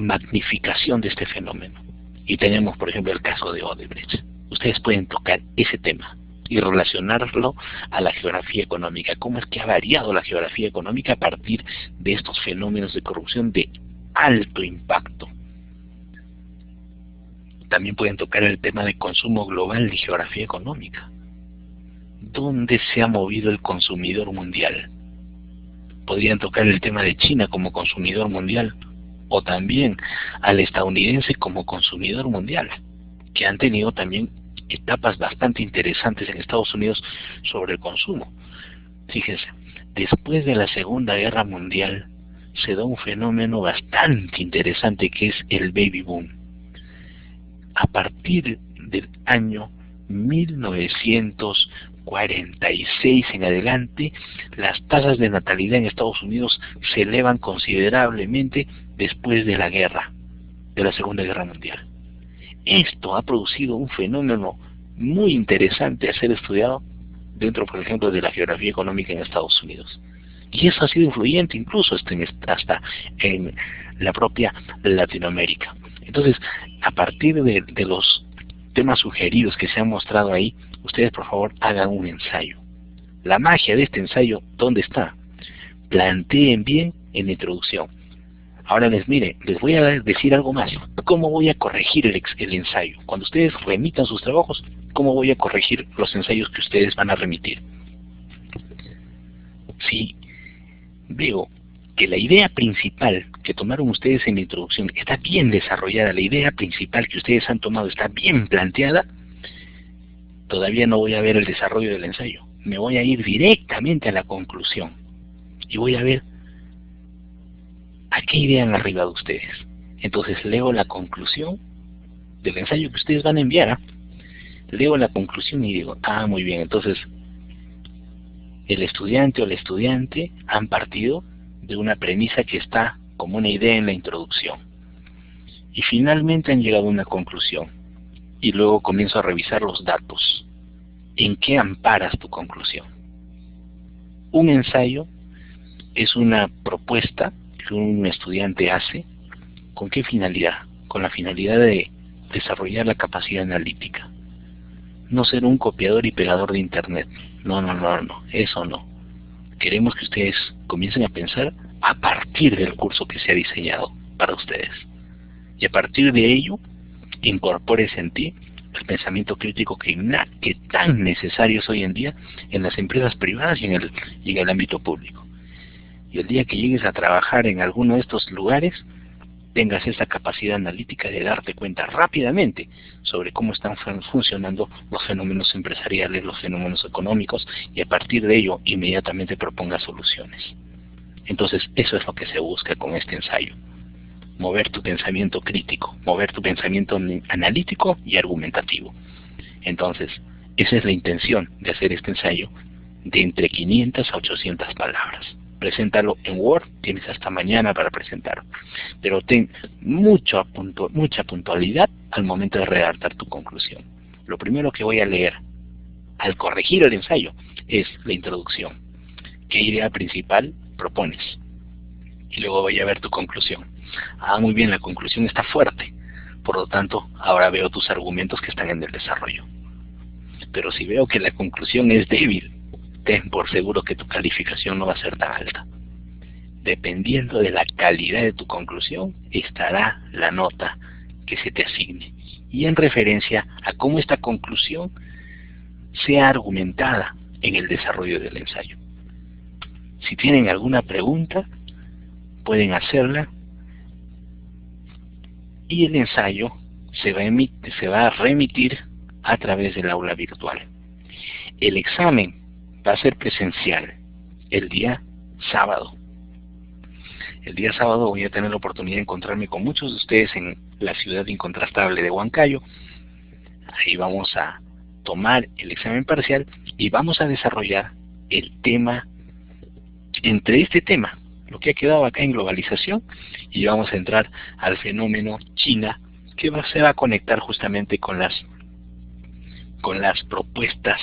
magnificación de este fenómeno. Y tenemos, por ejemplo, el caso de Odebrecht. Ustedes pueden tocar ese tema y relacionarlo a la geografía económica. ¿Cómo es que ha variado la geografía económica a partir de estos fenómenos de corrupción de alto impacto? También pueden tocar el tema de consumo global y geografía económica. ¿Dónde se ha movido el consumidor mundial? Podrían tocar el tema de China como consumidor mundial, o también al estadounidense como consumidor mundial, que han tenido también etapas bastante interesantes en Estados Unidos sobre el consumo. Fíjense, después de la Segunda Guerra Mundial se da un fenómeno bastante interesante que es el baby boom. A partir del año 1946 en adelante, las tasas de natalidad en Estados Unidos se elevan considerablemente después de la guerra, de la Segunda Guerra Mundial. Esto ha producido un fenómeno muy interesante a ser estudiado dentro, por ejemplo, de la geografía económica en Estados Unidos. Y eso ha sido influyente incluso hasta en la propia Latinoamérica. Entonces, a partir de los temas sugeridos que se han mostrado ahí, ustedes por favor hagan un ensayo. La magia de este ensayo, ¿dónde está? Planteen bien en la introducción. Ahora les voy a decir algo más. ¿Cómo voy a corregir el ensayo? Cuando ustedes remitan sus trabajos, ¿cómo voy a corregir los ensayos que ustedes van a remitir? Si veo que la idea principal que tomaron ustedes en la introducción está bien desarrollada, la idea principal que ustedes han tomado está bien planteada, todavía no voy a ver el desarrollo del ensayo. Me voy a ir directamente a la conclusión y voy a ver a qué idea han arribado ustedes. Entonces leo la conclusión del ensayo que ustedes van a enviar. Leo la conclusión y digo, muy bien, entonces el estudiante o la estudiante han partido de una premisa que está como una idea en la introducción. Y finalmente han llegado a una conclusión. Y luego comienzo a revisar los datos. ¿En qué amparas tu conclusión? Un ensayo es una propuesta que un estudiante hace. ¿Con qué finalidad? Con la finalidad de desarrollar la capacidad analítica. No ser un copiador y pegador de internet. No, eso no. Queremos que ustedes comiencen a pensar a partir del curso que se ha diseñado para ustedes. Y a partir de ello, incorpores en ti el pensamiento crítico que tan necesario es hoy en día en las empresas privadas y en el ámbito público. Y el día que llegues a trabajar en alguno de estos lugares, tengas esa capacidad analítica de darte cuenta rápidamente sobre cómo están funcionando los fenómenos empresariales, los fenómenos económicos, y a partir de ello inmediatamente propongas soluciones. Entonces eso es lo que se busca con este ensayo. Mover tu pensamiento crítico, mover tu pensamiento analítico y argumentativo. Entonces, esa es la intención de hacer este ensayo de entre 500 a 800 palabras. Preséntalo en Word, tienes hasta mañana para presentarlo. Pero ten mucha puntualidad al momento de redactar tu conclusión. Lo primero que voy a leer al corregir el ensayo es la introducción. ¿Qué idea principal propones? Y luego voy a ver tu conclusión. Muy bien, la conclusión está fuerte. Por lo tanto, ahora veo tus argumentos que están en el desarrollo. Pero si veo que la conclusión es débil, ten por seguro que tu calificación no va a ser tan alta. Dependiendo de la calidad de tu conclusión, estará la nota que se te asigne. Y en referencia a cómo esta conclusión sea argumentada en el desarrollo del ensayo. Si tienen alguna pregunta, pueden hacerla. Y el ensayo se va a remitir a través del aula virtual. El examen va a ser presencial el día sábado. El día sábado voy a tener la oportunidad de encontrarme con muchos de ustedes en la ciudad incontrastable de Huancayo. Ahí vamos a tomar el examen parcial y vamos a desarrollar el tema, entre este tema, lo que ha quedado acá en globalización, y vamos a entrar al fenómeno China, que se va a conectar justamente con las propuestas,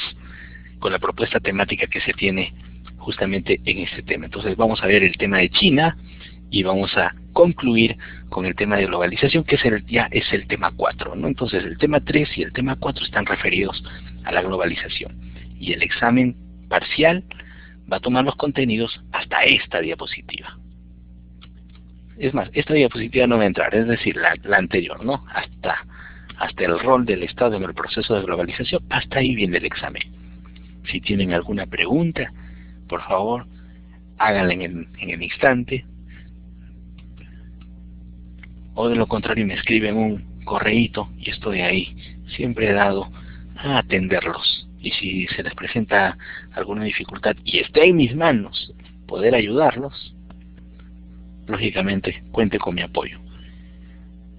con la propuesta temática que se tiene justamente en este tema. Entonces vamos a ver el tema de China y vamos a concluir con el tema de globalización, que ya es el tema 4, ¿no? Entonces el tema 3 y el tema 4 están referidos a la globalización. Y el examen parcial va a tomar los contenidos hasta esta diapositiva. Es más, esta diapositiva no va a entrar, es decir, la anterior, ¿no? Hasta hasta el rol del Estado en el proceso de globalización, hasta ahí viene el examen. Si tienen alguna pregunta, por favor, háganla en el instante, o de lo contrario me escriben un correíto y estoy ahí, siempre he dado a atenderlos. Y si se les presenta alguna dificultad y está en mis manos poder ayudarlos, lógicamente cuente con mi apoyo.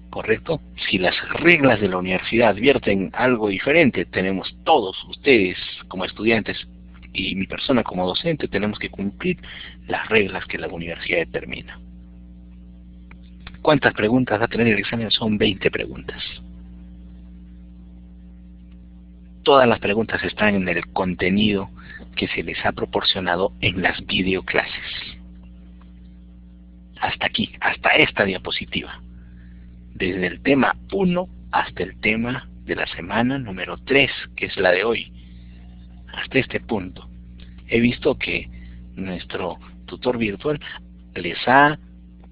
¿Correcto? Si las reglas de la universidad advierten algo diferente, tenemos todos ustedes como estudiantes y mi persona como docente, tenemos que cumplir las reglas que la universidad determina. ¿Cuántas preguntas va a tener el examen? Son 20 preguntas. Todas las preguntas están en el contenido que se les ha proporcionado en las videoclases. Hasta aquí, hasta esta diapositiva. Desde el tema 1 hasta el tema de la semana número 3, que es la de hoy. Hasta este punto. He visto que nuestro tutor virtual les ha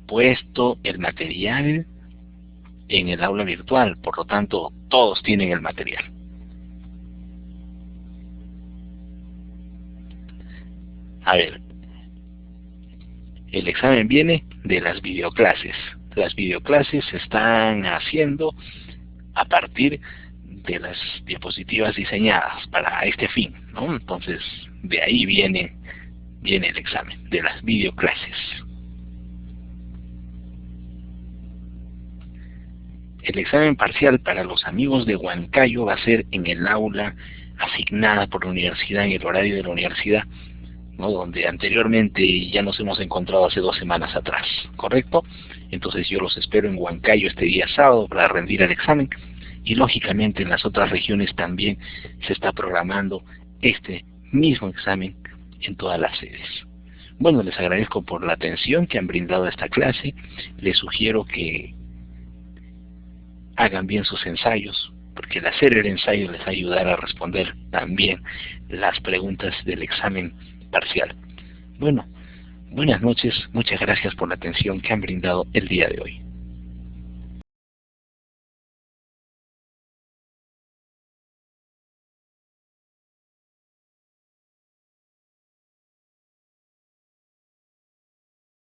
puesto el material en el aula virtual, por lo tanto todos tienen el material. A ver, el examen viene de las videoclases. Las videoclases se están haciendo a partir de las diapositivas diseñadas para este fin, ¿no? Entonces, de ahí viene el examen, de las videoclases. El examen parcial para los amigos de Huancayo va a ser en el aula asignada por la universidad, en el horario de la universidad, ¿no? Donde anteriormente ya nos hemos encontrado hace 2 semanas atrás, ¿correcto? Entonces yo los espero en Huancayo este día sábado para rendir el examen, y lógicamente en las otras regiones también se está programando este mismo examen en todas las sedes. Bueno, les agradezco por la atención que han brindado a esta clase. Les sugiero que hagan bien sus ensayos, porque el hacer el ensayo les ayudará a responder también las preguntas del examen parcial. Bueno, buenas noches, muchas gracias por la atención que han brindado el día de hoy.